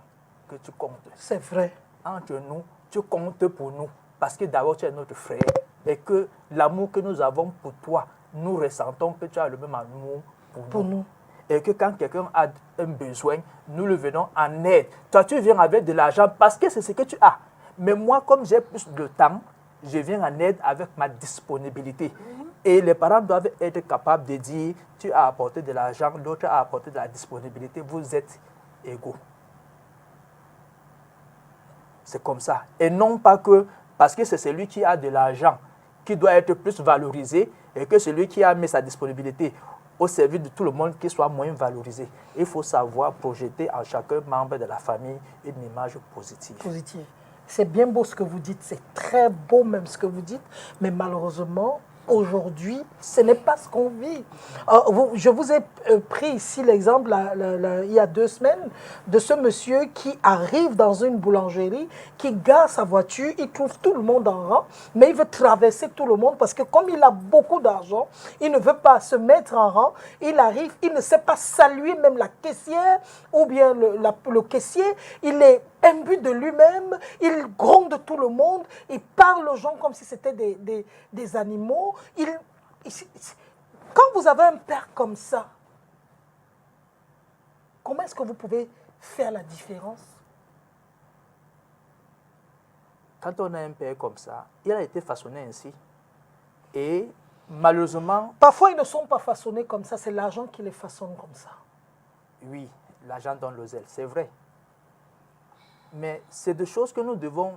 que tu comptes. C'est vrai. Entre nous, tu comptes pour nous, parce que d'abord tu es notre frère, et que l'amour que nous avons pour toi, nous ressentons que tu as le même amour pour nous. Et que quand quelqu'un a un besoin, nous le venons en aide. Toi, tu viens avec de l'argent parce que c'est ce que tu as. Mais moi, comme j'ai plus de temps, je viens en aide avec ma disponibilité. Et les parents doivent être capables de dire, tu as apporté de l'argent, l'autre a apporté de la disponibilité, vous êtes égaux. C'est comme ça. Et non pas que, parce que c'est celui qui a de l'argent qui doit être plus valorisé et que celui qui a mis sa disponibilité au service de tout le monde qui soit moins valorisé. Il faut savoir projeter en chacun membre de la famille une image positive. C'est bien beau ce que vous dites, c'est très beau même ce que vous dites, mais malheureusement, aujourd'hui, ce n'est pas ce qu'on vit. Je vous ai pris ici l'exemple, il y a 2 semaines, de ce monsieur qui arrive dans une boulangerie, qui gare sa voiture, il trouve tout le monde en rang, mais il veut traverser tout le monde parce que comme il a beaucoup d'argent, il ne veut pas se mettre en rang, il arrive, il ne sait pas saluer même la caissière ou bien le caissier, il est imbu de lui-même, il gronde tout le monde, il parle aux gens comme si c'était des animaux. Quand vous avez un père comme ça, comment est-ce que vous pouvez faire la différence? Quand on a un père comme ça, il a été façonné ainsi. Et malheureusement, Parfois, ils ne sont pas façonnés comme ça, c'est l'argent qui les façonne comme ça. oui, l'argent donne le zèle, c'est vrai. Mais c'est des choses que nous devons...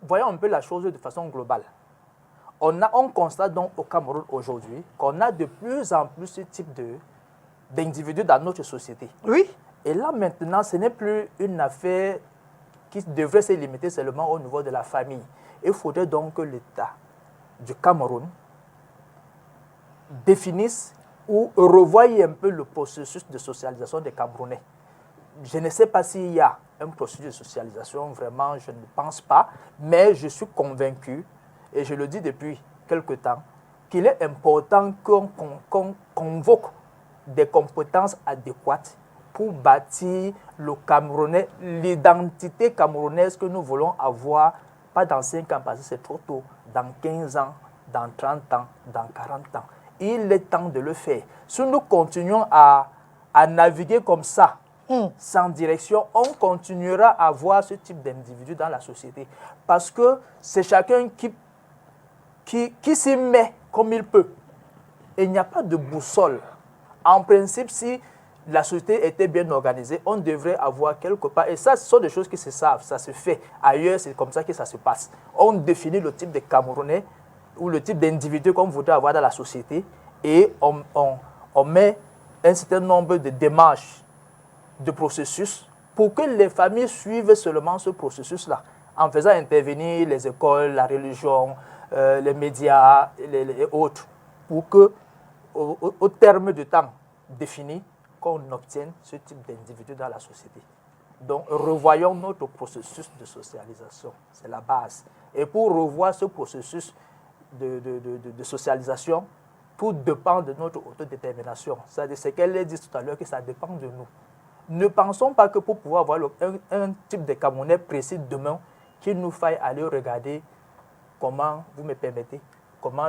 Voyons un peu la chose de façon globale. On constate donc au Cameroun aujourd'hui qu'on a de plus en plus ce type d'individus dans notre société. Oui. Et là maintenant, ce n'est plus une affaire qui devrait se limiter seulement au niveau de la famille. Il faudrait donc que l'État du Cameroun définisse ou revoie un peu le processus de socialisation des Camerounais. Je ne sais pas s'il y a un processus de socialisation, vraiment, je ne pense pas, mais je suis convaincu, et je le dis depuis quelque temps, qu'il est important qu'on convoque des compétences adéquates pour bâtir le Camerounais, l'identité camerounaise que nous voulons avoir, pas dans 5 ans, parce que c'est trop tôt, dans 15 ans, dans 30 ans, dans 40 ans. Il est temps de le faire. Si nous continuons à naviguer comme ça, sans direction, on continuera à voir ce type d'individu dans la société. Parce que c'est chacun qui s'y met comme il peut. Et il n'y a pas de boussole. En principe, si la société était bien organisée, on devrait avoir quelque part, et ça, ce sont des choses qui se savent, ça se fait. Ailleurs, c'est comme ça que ça se passe. On définit le type de Camerounais ou le type d'individu qu'on voudrait avoir dans la société et on met un certain nombre de démarches, de processus pour que les familles suivent seulement ce processus-là, en faisant intervenir les écoles, la religion, les médias et autres, pour que au terme du temps défini, qu'on obtienne ce type d'individu dans la société. Donc, revoyons notre processus de socialisation, c'est la base. Et pour revoir ce processus de socialisation, tout dépend de notre autodétermination. C'est-à-dire, ce qu'elle a dit tout à l'heure, que ça dépend de nous. Ne pensons pas que pour pouvoir avoir un type de Camerounais précis demain, qu'il nous faille aller regarder comment, vous me permettez, comment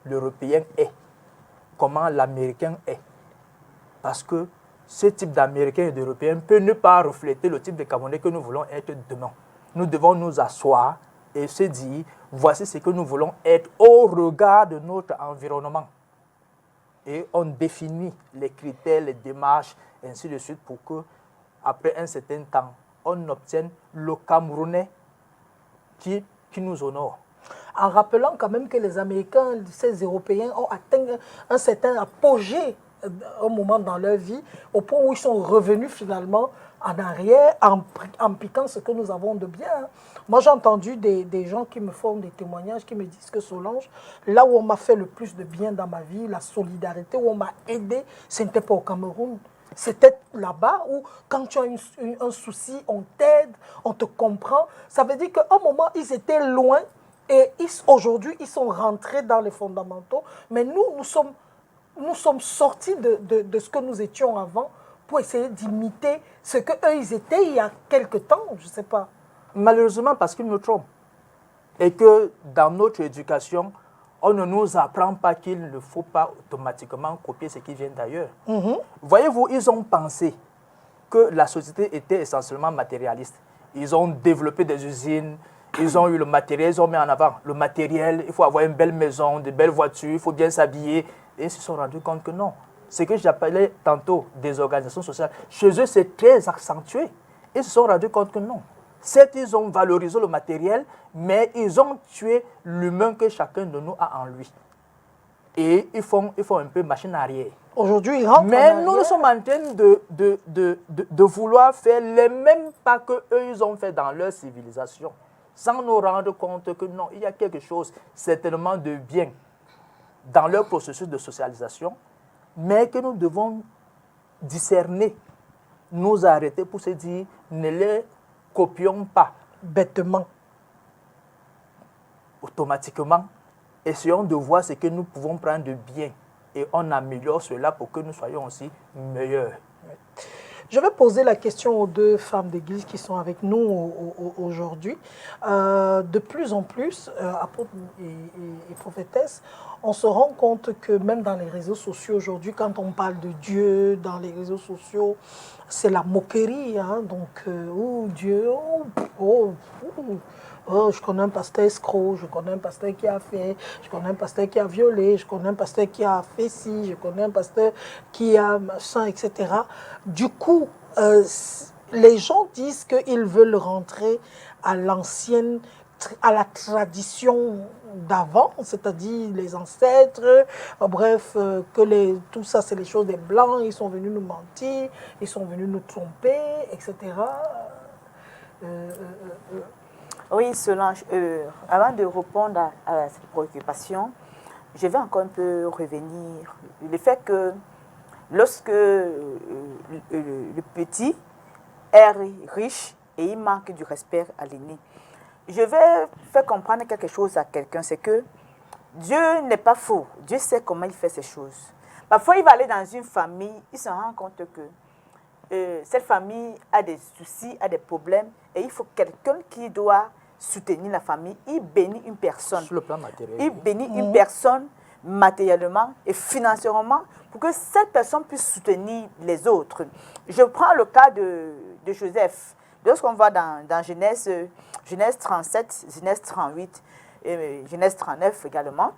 l'Européen est, comment l'Américain est. Parce que ce type d'Américain et d'Européen peut ne pas refléter le type de Camerounais que nous voulons être demain. Nous devons nous asseoir et se dire, voici ce que nous voulons être au regard de notre environnement. Et on définit les critères, les démarches, ainsi de suite, pour que, après un certain temps, on obtienne le Camerounais qui nous honore. En rappelant quand même que les Américains, ces Européens, ont atteint un certain apogée un moment dans leur vie, au point où ils sont revenus finalement en arrière, en piquant ce que nous avons de bien. Moi, j'ai entendu des gens qui me font des témoignages, qui me disent que Solange, là où on m'a fait le plus de bien dans ma vie, la solidarité, où on m'a aidé, ce n'était pas au Cameroun. C'était là-bas où, quand tu as un souci, on t'aide, on te comprend. Ça veut dire qu'à un moment, ils étaient loin et aujourd'hui, ils sont rentrés dans les fondamentaux. Mais nous sommes sortis de ce que nous étions avant pour essayer d'imiter ce qu'eux, ils étaient il y a quelque temps, je ne sais pas. Malheureusement, parce qu'ils nous trompent. Et que dans notre éducation, on ne nous apprend pas qu'il ne faut pas automatiquement copier ce qui vient d'ailleurs. Voyez-vous, ils ont pensé que la société était essentiellement matérialiste. Ils ont développé des usines, ils ont eu le matériel, ils ont mis en avant le matériel, il faut avoir une belle maison, de belles voitures, il faut bien s'habiller. Et ils se sont rendus compte que non. Ce que j'appelais tantôt des organisations sociales, chez eux, c'est très accentué. Ils se sont rendus compte que non. Certes, ils ont valorisé le matériel, mais ils ont tué l'humain que chacun de nous a en lui. Et ils font un peu machine arrière. Aujourd'hui, ils rentrent Mais en nous arrière. sommes en train de vouloir faire les mêmes pas qu'eux, ils ont fait dans leur civilisation, sans nous rendre compte que non, il y a quelque chose certainement de bien dans leur processus de socialisation, mais que nous devons discerner, nous arrêter pour se dire, ne les copions pas Bêtement. automatiquement, essayons de voir ce que nous pouvons prendre de bien et on améliore cela pour que nous soyons aussi meilleurs. Je vais poser la question aux deux femmes d'église qui sont avec nous aujourd'hui. De plus en plus, apôtres et prophétesses, on se rend compte que même dans les réseaux sociaux aujourd'hui, quand on parle de Dieu dans les réseaux sociaux, c'est la moquerie. Hein? Donc, oh Dieu, oh, je connais un pasteur escroc, je connais un pasteur qui a fait, je connais un pasteur qui a violé, je connais un pasteur qui a fait ci, je connais un pasteur qui a machin, etc. Du coup, les gens disent qu'ils veulent rentrer à l'ancienne, à la tradition d'avant, c'est-à-dire les ancêtres, bref, tout ça c'est les choses des Blancs, ils sont venus nous mentir, ils sont venus nous tromper, etc. Oui, Solange, avant de répondre à cette préoccupation, je vais encore un peu revenir. Le fait que lorsque le petit est riche et il manque du respect à l'aîné, je vais faire comprendre quelque chose à quelqu'un, c'est que Dieu n'est pas faux. Dieu sait comment il fait ces choses. Parfois, il va aller dans une famille, il se rend compte que cette famille a des soucis, a des problèmes, et il faut quelqu'un qui doit soutenir la famille. Il bénit une personne. Sur le plan matériel. Il bénit une personne matériellement et financièrement pour que cette personne puisse soutenir les autres. Je prends le cas de Joseph. Lorsqu'on va dans Genèse 37, Genèse 38, et Genèse 39 également,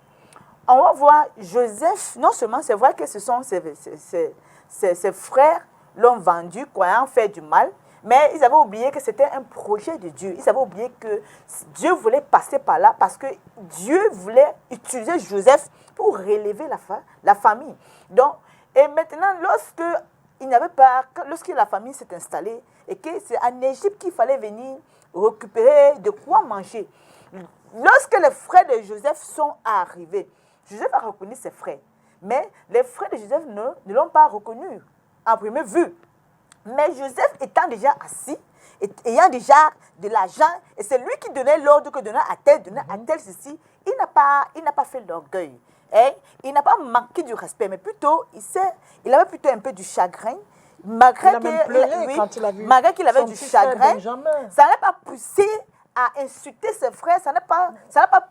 on va voir Joseph, non seulement c'est vrai que ce sont ses frères l'ont vendu, croyant faire du mal, mais ils avaient oublié que c'était un projet de Dieu. Ils avaient oublié que Dieu voulait passer par là parce que Dieu voulait utiliser Joseph pour relever la famille. Donc, et maintenant, lorsque la famille s'est installée et que c'est en Égypte qu'il fallait venir récupérer de quoi manger, lorsque les frères de Joseph sont arrivés, Joseph a reconnu ses frères, mais les frères de Joseph ne l'ont pas reconnu en première vue. Mais Joseph étant déjà assis, ayant déjà de l'argent, et c'est lui qui donnait l'ordre que donnait à tel ceci, il n'a pas fait l'orgueil. Il n'a pas manqué du respect, mais plutôt, il avait plutôt un peu du chagrin. Malgré qu'il avait du chagrin, ça n'a pas poussé à insulter ses frères, ça n'a pas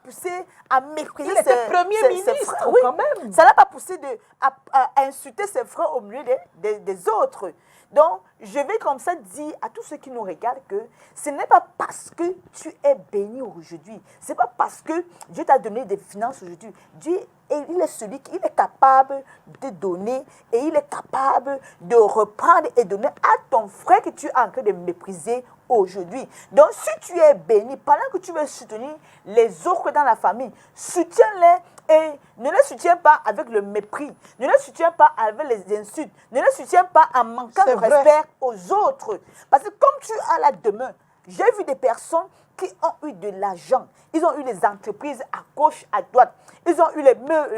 poussé à mépriser ses frères. Il était premier ministre, oui, quand même. Ça n'a pas poussé à insulter ses frères au milieu des autres. Donc, je vais comme ça dire à tous ceux qui nous regardent que ce n'est pas parce que tu es béni aujourd'hui, ce n'est pas parce que Dieu t'a donné des finances aujourd'hui. Dieu, il est celui qui est capable de donner et il est capable de reprendre et donner à ton frère que tu es en train de mépriser aujourd'hui. Donc, si tu es béni, pendant que tu veux soutenir les autres dans la famille, soutiens-les et ne les soutiens pas avec le mépris, ne les soutiens pas avec les insultes, ne les soutiens pas en manquant de respect aux autres. Parce que comme tu as la demeure, j'ai vu des personnes qui ont eu de l'argent, ils ont eu des entreprises à gauche, à droite, ils ont eu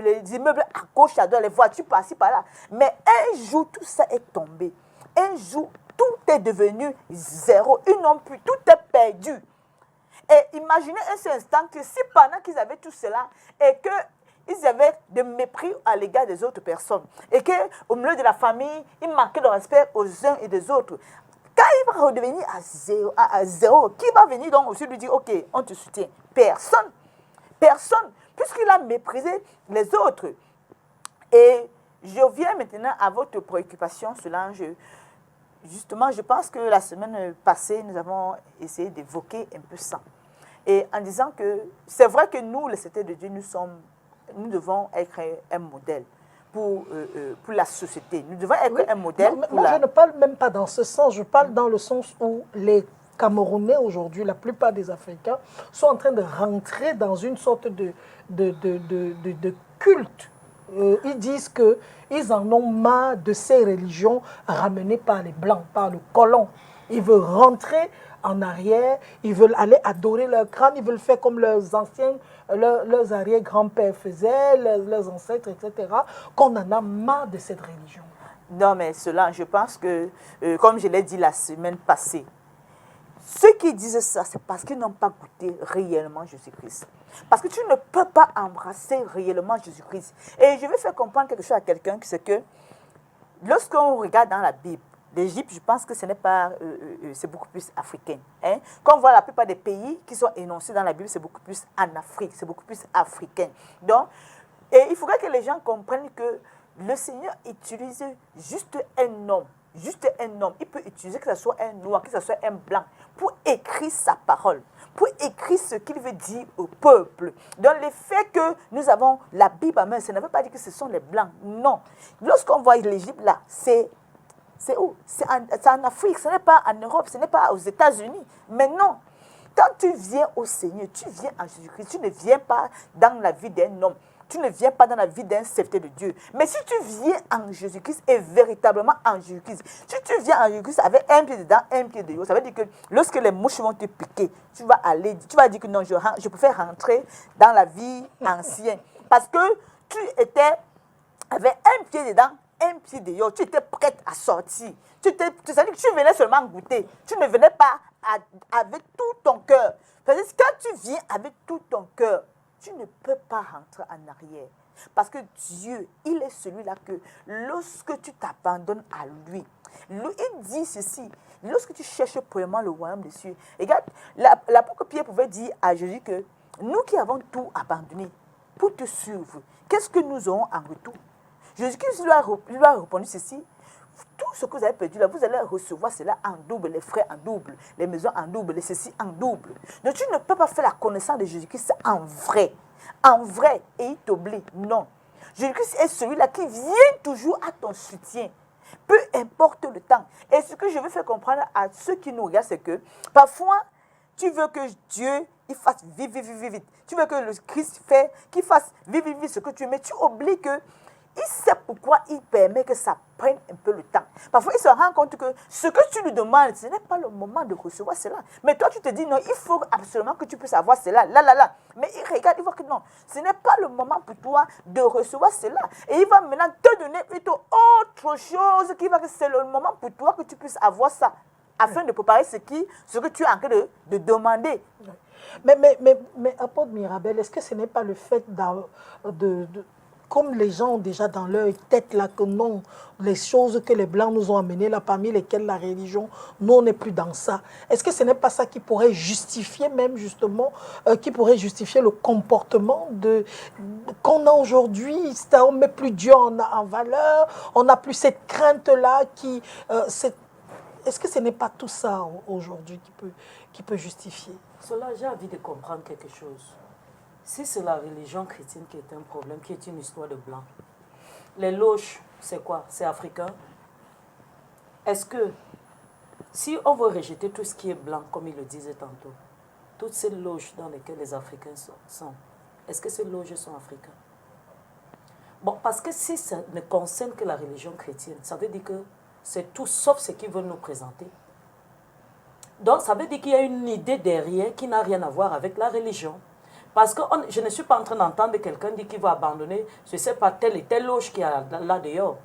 les immeubles à gauche, à droite, les voitures par-ci, par-là. Mais un jour, tout ça est tombé. Un jour, tout est devenu zéro. Ils n'ont plus, tout est perdu. Et imaginez un seul instant que si pendant qu'ils avaient tout cela et qu'ils avaient de mépris à l'égard des autres personnes et qu'au milieu de la famille, ils manquaient de respect aux uns et des autres, quand il va redevenir à zéro, qui va venir donc aussi lui dire, ok, on te soutient? Personne. Personne. Puisqu'il a méprisé les autres. Et je viens maintenant à votre préoccupation, Solange. Justement, je pense que la semaine passée, nous avons essayé d'évoquer un peu ça. Et en disant que c'est vrai que nous, les secteurs de Dieu, nous devons être un modèle pour la société. Nous devons être un modèle. Je ne parle même pas dans ce sens. Je parle dans le sens où les Camerounais aujourd'hui, la plupart des Africains, sont en train de rentrer dans une sorte de culte. Ils disent qu'ils en ont marre de ces religions ramenées par les Blancs, par le colon. Ils veulent rentrer en arrière, ils veulent aller adorer leur crâne, ils veulent faire comme leurs anciens, leurs arrière-grands-pères faisaient, leurs ancêtres, etc. Qu'on en a marre de cette religion. Non, mais cela, je pense que, comme je l'ai dit la semaine passée, ceux qui disent ça, c'est parce qu'ils n'ont pas goûté réellement Jésus-Christ. Parce que tu ne peux pas embrasser réellement Jésus-Christ. Et je vais faire comprendre quelque chose à quelqu'un, c'est que lorsqu'on regarde dans la Bible, l'Égypte, je pense que ce n'est pas, c'est beaucoup plus africain. Hein? Quand on voit la plupart des pays qui sont énoncés dans la Bible, c'est beaucoup plus en Afrique, c'est beaucoup plus africain. Donc, et il faudrait que les gens comprennent que le Seigneur utilise juste un homme. Juste un homme, il peut utiliser que ce soit un noir, que ce soit un blanc, pour écrire sa parole, pour écrire ce qu'il veut dire au peuple. Donc le fait que nous avons la Bible à main, ça ne veut pas dire que ce sont les blancs. Non. Lorsqu'on voit l'Égypte là, c'est où? C'est en Afrique, ce n'est pas en Europe, ce n'est pas aux États-Unis. Mais non. Quand tu viens au Seigneur, tu viens en Jésus-Christ, tu ne viens pas dans la vie d'un homme. Tu ne viens pas dans la vie d'un serviteur de Dieu. Mais si tu viens en Jésus-Christ et véritablement en Jésus-Christ, si tu viens en Jésus-Christ avec un pied dedans, un pied dehors, ça veut dire que lorsque les mouches vont te piquer, tu vas dire que non, je préfère rentrer dans la vie ancienne. Parce que tu étais avec un pied dedans, un pied dehors, tu étais prête à sortir. C'est-à-dire que tu venais seulement goûter. Tu ne venais pas avec tout ton cœur. Parce que quand tu viens avec tout ton cœur, tu ne peux pas rentrer en arrière. Parce que Dieu, il est celui-là que lorsque tu t'abandonnes à lui, il dit ceci, lorsque tu cherches premièrement le royaume des cieux, regarde, l'apôtre Pierre pouvait dire à Jésus que nous qui avons tout abandonné pour te suivre, qu'est-ce que nous aurons en retour? Jésus-Christ lui a répondu ceci, tout ce que vous avez perdu là, vous allez recevoir cela en double, les frais en double, les maisons en double, les ceci en double. Donc tu ne peux pas faire la connaissance de Jésus-Christ en vrai, et il t'oublie. Non. Jésus-Christ est celui-là qui vient toujours à ton soutien, peu importe le temps. Et ce que je veux faire comprendre à ceux qui nous regardent, c'est que parfois, tu veux que Dieu il fasse vite. Tu veux que le Christ qu'il fasse vite ce que tu veux, mais tu oublies que il sait pourquoi il permet que ça prenne un peu le temps. Parfois, il se rend compte que ce que tu lui demandes, ce n'est pas le moment de recevoir cela. Mais toi, tu te dis, non, il faut absolument que tu puisses avoir cela, là. Mais il regarde, il voit que non, ce n'est pas le moment pour toi de recevoir cela. Et il va maintenant te donner plutôt autre chose qui va que c'est le moment pour toi que tu puisses avoir ça, afin de préparer ce que tu es en train de demander. Mais apôtre Mirabel, est-ce que ce n'est pas le fait comme les gens ont déjà dans leur tête là que non, les choses que les Blancs nous ont amenées là, parmi lesquelles la religion, nous on n'est plus dans ça. Est-ce que ce n'est pas ça qui pourrait justifier même justement, qui pourrait justifier le comportement qu'on a aujourd'hui? On ne met plus Dieu en valeur, on n'a plus cette crainte-là est-ce que ce n'est pas tout ça aujourd'hui qui peut justifier? Cela, j'ai envie de comprendre quelque chose. Si c'est la religion chrétienne qui est un problème, qui est une histoire de blanc, les loges, c'est quoi? C'est africain. Est-ce que, si on veut rejeter tout ce qui est blanc, comme il le disait tantôt, toutes ces loges dans lesquelles les Africains sont, est-ce que ces loges sont africaines? Bon, parce que si ça ne concerne que la religion chrétienne, ça veut dire que c'est tout sauf ce qu'ils veulent nous présenter. Donc, ça veut dire qu'il y a une idée derrière qui n'a rien à voir avec la religion. Parce que je ne suis pas en train d'entendre quelqu'un dire qu'il va abandonner, je ne sais pas, telle et telle loge qui est là dehors,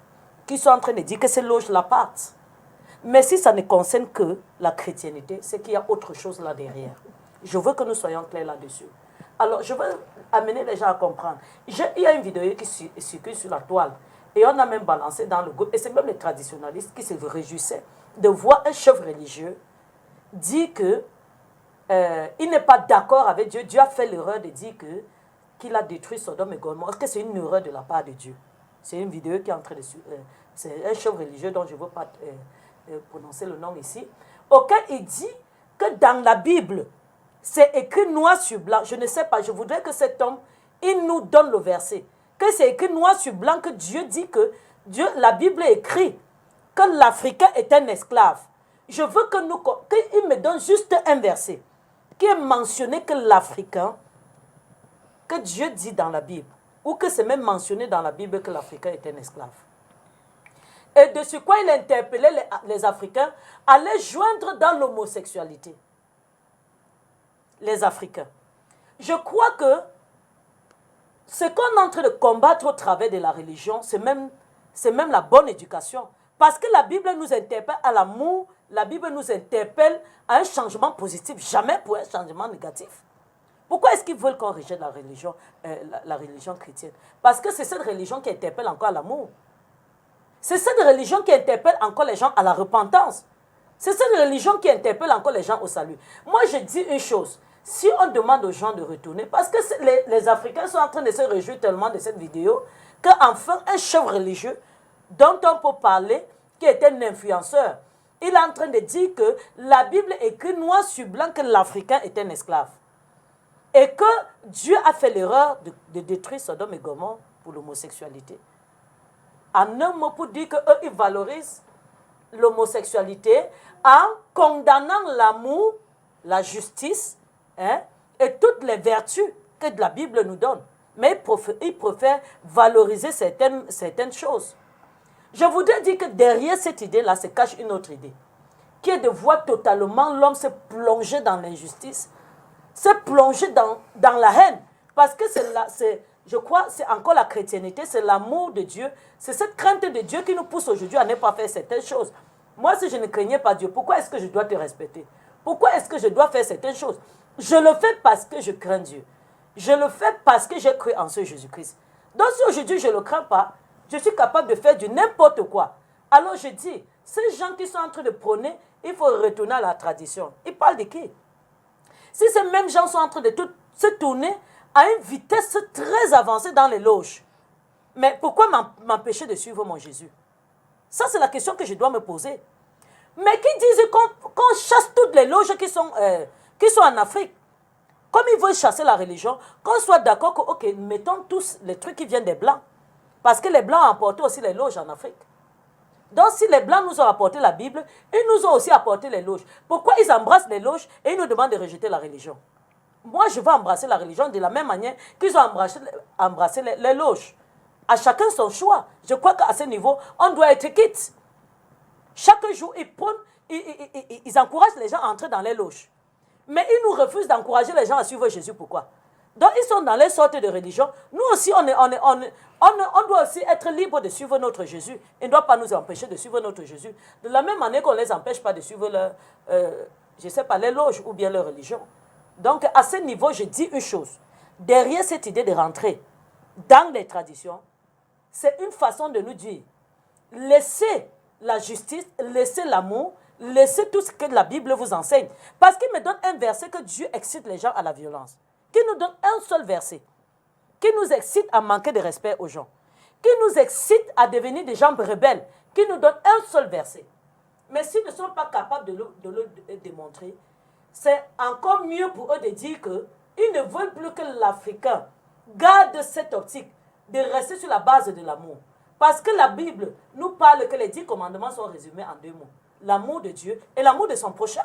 qui sont en train de dire que ces loges-là partent. Mais si ça ne concerne que la chrétienté, c'est qu'il y a autre chose là derrière. Je veux que nous soyons clairs là-dessus. Alors, je veux amener les gens à comprendre. Il y a une vidéo qui circule sur la toile, et on a même balancé dans le groupe, et c'est même les traditionalistes qui se réjouissaient de voir un chef religieux dire que il n'est pas d'accord avec Dieu. Dieu a fait l'erreur de dire qu'il a détruit Sodome et Gomorrhe. Est-ce que c'est une erreur de la part de Dieu? C'est une vidéo qui est en train de... c'est un chef religieux dont je ne veux pas prononcer le nom ici, auquel il dit que dans la Bible, c'est écrit noir sur blanc. Je ne sais pas, je voudrais que cet homme, il nous donne le verset. Que c'est écrit noir sur blanc, que Dieu dit que la Bible écrit que l'Africain est un esclave. Je veux qu'il me donne juste un verset qui est mentionné que l'Africain, que Dieu dit dans la Bible, ou que c'est même mentionné dans la Bible que l'Africain est un esclave. Et de ce quoi il interpellait les Africains à les joindre dans l'homosexualité. Les Africains. Je crois que ce qu'on est en train de combattre au travers de la religion, c'est même la bonne éducation. Parce que la Bible nous interpelle à l'amour, la Bible nous interpelle à un changement positif, jamais pour un changement négatif. Pourquoi est-ce qu'ils veulent qu'on rejette la religion chrétienne? Parce que c'est cette religion qui interpelle encore à l'amour. C'est cette religion qui interpelle encore les gens à la repentance. C'est cette religion qui interpelle encore les gens au salut. Moi, je dis une chose. Si on demande aux gens de retourner, parce que les Africains sont en train de se réjouir tellement de cette vidéo, qu'enfin un chef religieux dont on peut parler, qui était un influenceur, il est en train de dire que la Bible écrit noir sur blanc que l'Africain est un esclave. Et que Dieu a fait l'erreur de détruire Sodome et Gomorrhe pour l'homosexualité. En un mot, pour dire qu'eux, ils valorisent l'homosexualité en condamnant l'amour, la justice, et toutes les vertus que la Bible nous donne. Mais ils préfèrent valoriser certaines choses. Je voudrais dire que derrière cette idée-là se cache une autre idée, qui est de voir totalement l'homme se plonger dans l'injustice, se plonger dans la haine. Parce que je crois c'est encore la chrétienté, c'est l'amour de Dieu, c'est cette crainte de Dieu qui nous pousse aujourd'hui à ne pas faire certaines choses. Moi, si je ne craignais pas Dieu, pourquoi est-ce que je dois te respecter? Pourquoi est-ce que je dois faire certaines choses? Je le fais parce que je crains Dieu. Je le fais parce que j'ai cru en ce Jésus-Christ. Donc si aujourd'hui je ne le crains pas, je suis capable de faire du n'importe quoi. Alors je dis, ces gens qui sont en train de prôner, il faut retourner à la tradition. Ils parlent de qui? Si ces mêmes gens sont en train de se tourner à une vitesse très avancée dans les loges, mais pourquoi m'empêcher de suivre mon Jésus? Ça, c'est la question que je dois me poser. Mais qui disent qu'on chasse toutes les loges qui sont en Afrique? Comme ils veulent chasser la religion, qu'on soit d'accord que, ok, mettons tous les trucs qui viennent des Blancs. Parce que les Blancs ont apporté aussi les loges en Afrique. Donc, si les Blancs nous ont apporté la Bible, ils nous ont aussi apporté les loges. Pourquoi ils embrassent les loges et ils nous demandent de rejeter la religion? Moi, je veux embrasser la religion de la même manière qu'ils ont embrassé les loges. À chacun son choix. Je crois qu'à ce niveau, on doit être quitte. Chaque jour, ils encouragent les gens à entrer dans les loges. Mais ils nous refusent d'encourager les gens à suivre Jésus. Pourquoi? Donc, ils sont dans les sortes de religion. Nous aussi, on doit aussi être libre de suivre notre Jésus. Il ne doit pas nous empêcher de suivre notre Jésus. De la même manière qu'on ne les empêche pas de suivre les loges ou bien leur religion. Donc, à ce niveau, je dis une chose. Derrière cette idée de rentrer dans les traditions, c'est une façon de nous dire, laissez la justice, laissez l'amour, laissez tout ce que la Bible vous enseigne. Parce qu'il me donne un verset que Dieu excite les gens à la violence. Qui nous donne un seul verset. Qui nous excite à manquer de respect aux gens. Qui nous excite à devenir des gens rebelles. Qui nous donne un seul verset. Mais s'ils ne sont pas capables de le démontrer, c'est encore mieux pour eux de dire qu'ils ne veulent plus que l'Africain garde cette optique de rester sur la base de l'amour. Parce que la Bible nous parle que les 10 commandements sont résumés en 2 mots. L'amour de Dieu et l'amour de son prochain.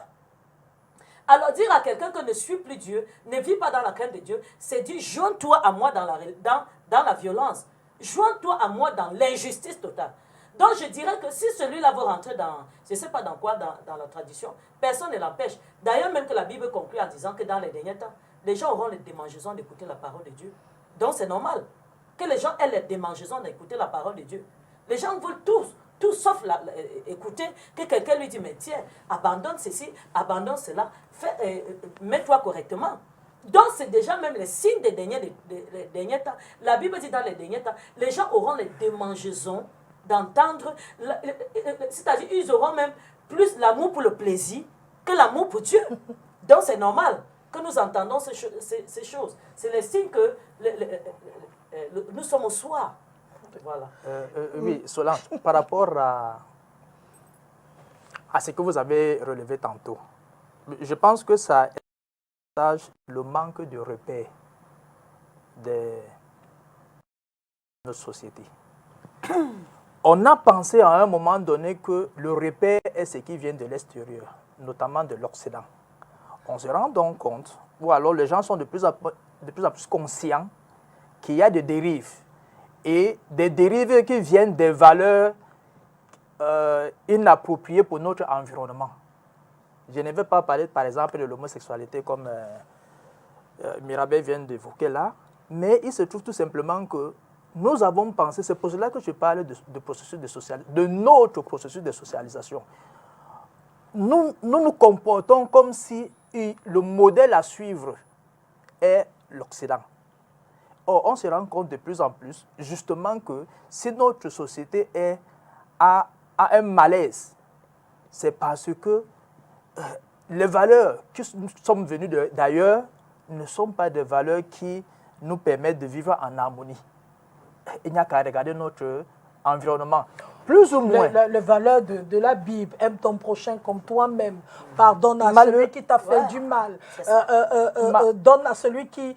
Alors dire à quelqu'un que ne suit plus Dieu, ne vit pas dans la crainte de Dieu, c'est dire joins-toi à moi dans la violence. Joins-toi à moi dans l'injustice totale. Donc je dirais que si celui-là veut rentrer dans, je ne sais pas dans quoi, dans la tradition, personne ne l'empêche. D'ailleurs même que la Bible conclut en disant que dans les derniers temps, les gens auront les démangeaisons d'écouter la parole de Dieu. Donc c'est normal que les gens aient les démangeaisons d'écouter la parole de Dieu. Les gens veulent tout sauf écouter que quelqu'un lui dit, mais tiens, abandonne ceci, abandonne cela, mets-toi correctement. Donc c'est déjà même les signes des derniers temps. La Bible dit dans les derniers temps, les gens auront les démangeaisons d'entendre, c'est-à-dire ils auront même plus l'amour pour le plaisir que l'amour pour Dieu. Donc c'est normal que nous entendons ces choses. C'est les signes que nous sommes au soir. Voilà. Oui, Solange, par rapport à ce que vous avez relevé tantôt, je pense que ça partage le manque de repères de notre société. On a pensé à un moment donné que le repère est ce qui vient de l'extérieur, notamment de l'Occident. On se rend donc compte, ou alors les gens sont de plus en plus conscients qu'il y a des dérives. Et des dérives qui viennent des valeurs inappropriées pour notre environnement. Je ne vais pas parler, par exemple, de l'homosexualité comme Mirabel vient d'évoquer là, mais il se trouve tout simplement que nous avons pensé, c'est pour cela que je parle de notre processus de socialisation. Nous nous comportons comme si le modèle à suivre est l'Occident. Or, on se rend compte de plus en plus, justement, que si notre société est a un malaise, c'est parce que les valeurs que nous sommes venus d'ailleurs ne sont pas des valeurs qui nous permettent de vivre en harmonie. Il n'y a qu'à regarder notre environnement. Plus ou moins. Les valeurs de la Bible, aime ton prochain comme toi-même, pardonne à celui qui t'a fait du mal, donne à celui qui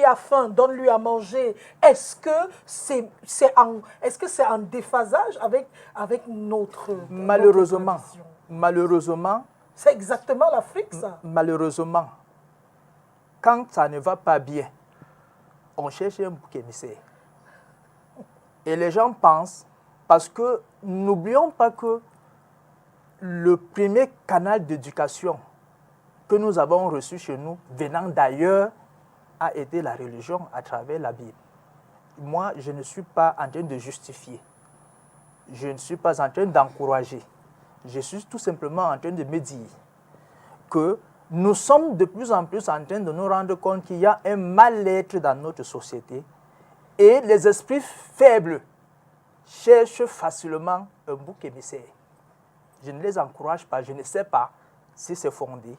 a faim, donne-lui à manger. Est-ce que c'est en déphasage avec notre Malheureusement, c'est exactement l'Afrique, ça. Malheureusement, quand ça ne va pas bien, on cherche un bouc émissaire. Et les gens pensent, parce que n'oublions pas que le premier canal d'éducation que nous avons reçu chez nous, venant d'ailleurs, a été la religion à travers la Bible. Moi, je ne suis pas en train de justifier. Je ne suis pas en train d'encourager. Je suis tout simplement en train de me dire que nous sommes de plus en plus en train de nous rendre compte qu'il y a un mal-être dans notre société et les esprits faibles cherchent facilement un bouc émissaire. Je ne les encourage pas, je ne sais pas si c'est fondé,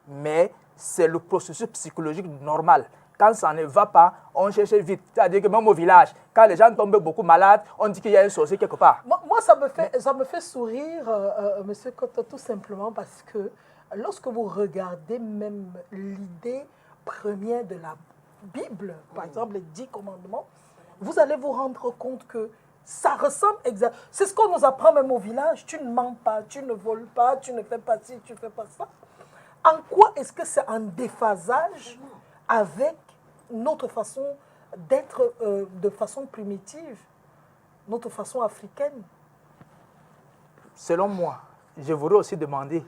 mais c'est le processus psychologique normal. Quand ça ne va pas, on cherche vite. C'est-à-dire que même au village, quand les gens tombent beaucoup malades, on dit qu'il y a un sorcier quelque part. Moi ça me fait sourire, Monsieur Koto, tout simplement parce que lorsque vous regardez même l'idée première de la Bible, par exemple les 10 commandements, vous allez vous rendre compte que ça ressemble exactement. C'est ce qu'on nous apprend même au village. Tu ne mens pas, tu ne voles pas, tu ne fais pas ci, tu ne fais pas ça. En quoi est-ce que c'est en déphasage avec notre façon d'être de façon primitive, notre façon africaine? Selon moi, je voudrais aussi demander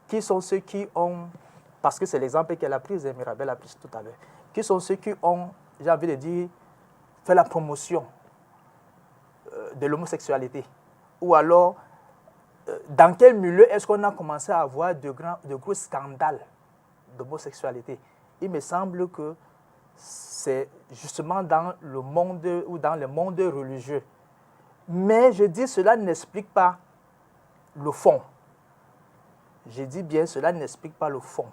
qui sont ceux qui ont, parce que c'est l'exemple qu'elle a pris, Mirabel a pris tout à l'heure, qui sont ceux qui ont, j'ai envie de dire, fait la promotion de l'homosexualité? Ou alors, dans quel milieu est-ce qu'on a commencé à avoir de gros scandales d'homosexualité? Il me semble que c'est justement dans le monde ou dans le monde religieux. Mais je dis cela n'explique pas le fond. Je dis bien cela n'explique pas le fond.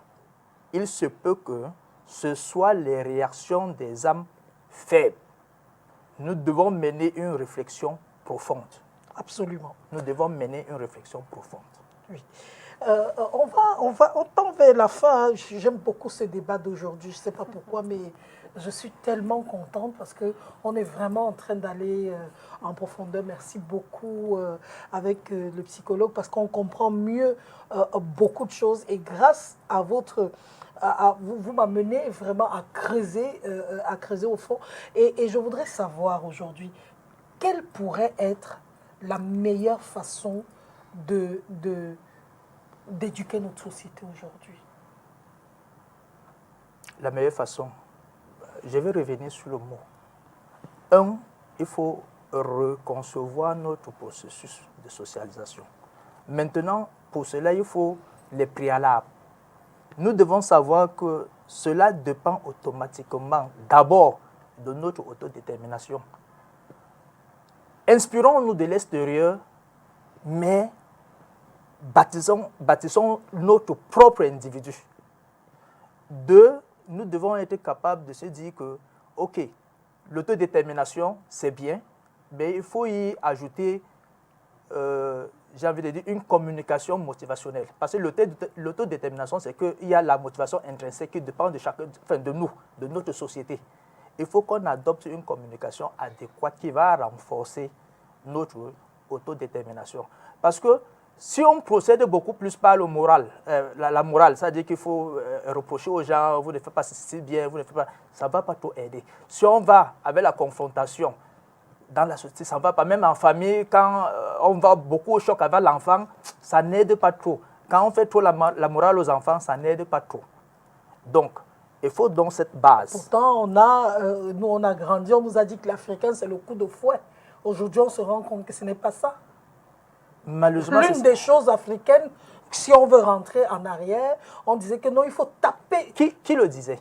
Il se peut que ce soit les réactions des âmes faibles. Nous devons mener une réflexion profonde. Absolument. Nous devons mener une réflexion profonde. Oui. On tend vers la fin. J'aime beaucoup ce débat d'aujourd'hui. Je ne sais pas pourquoi, mais je suis tellement contente parce qu'on est vraiment en train d'aller en profondeur. Merci beaucoup avec le psychologue parce qu'on comprend mieux beaucoup de choses. Et grâce à votre... vous m'amenez vraiment à creuser au fond. Et je voudrais savoir aujourd'hui, quelle pourrait être la meilleure façon d'éduquer notre société aujourd'hui? La meilleure façon, je vais revenir sur le mot. Un, il faut reconcevoir notre processus de socialisation. Maintenant, pour cela, il faut les préalables. Nous devons savoir que cela dépend automatiquement d'abord de notre autodétermination. Inspirons-nous de l'extérieur, mais bâtissons notre propre individu. Deux, nous devons être capables de se dire que, ok, l'autodétermination, c'est bien, mais il faut y ajouter, j'ai envie de dire, une communication motivationnelle. Parce que l'autodétermination, c'est qu'il y a la motivation intrinsèque qui dépend de chacun, enfin de nous, de notre société. Il faut qu'on adopte une communication adéquate qui va renforcer notre autodétermination. Parce que si on procède beaucoup plus par le moral, la morale, c'est-à-dire qu'il faut reprocher aux gens, vous ne faites pas si bien, vous ne faites pas, ça ne va pas trop aider. Si on va avec la confrontation dans la société, ça ne va pas. Même en famille, quand on va beaucoup au choc avec l'enfant, ça n'aide pas trop. Quand on fait trop la morale aux enfants, ça n'aide pas trop. Donc, il faut donc cette base. Pourtant, nous, on a grandi, on nous a dit que l'Africain, c'est le coup de fouet. Aujourd'hui, on se rend compte que ce n'est pas ça. Malheureusement, l'une des choses africaines, si on veut rentrer en arrière, on disait que non, il faut taper. Qui le disait?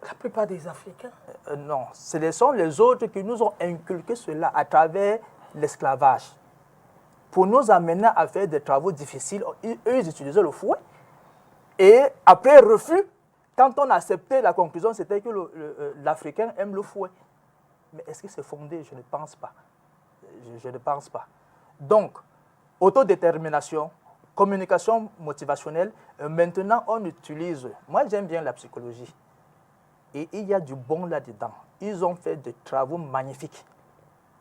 La plupart des Africains. Non, ce sont les autres qui nous ont inculqué cela à travers l'esclavage. Pour nous amener à faire des travaux difficiles, eux, ils utilisaient le fouet. Et après refus, quand on acceptait la conclusion, c'était que l'Africain aime le fouet. Mais est-ce que c'est fondé? Je ne pense pas. Je ne pense pas. Donc, autodétermination, communication motivationnelle, maintenant on utilise, moi j'aime bien la psychologie, et il y a du bon là-dedans. Ils ont fait des travaux magnifiques.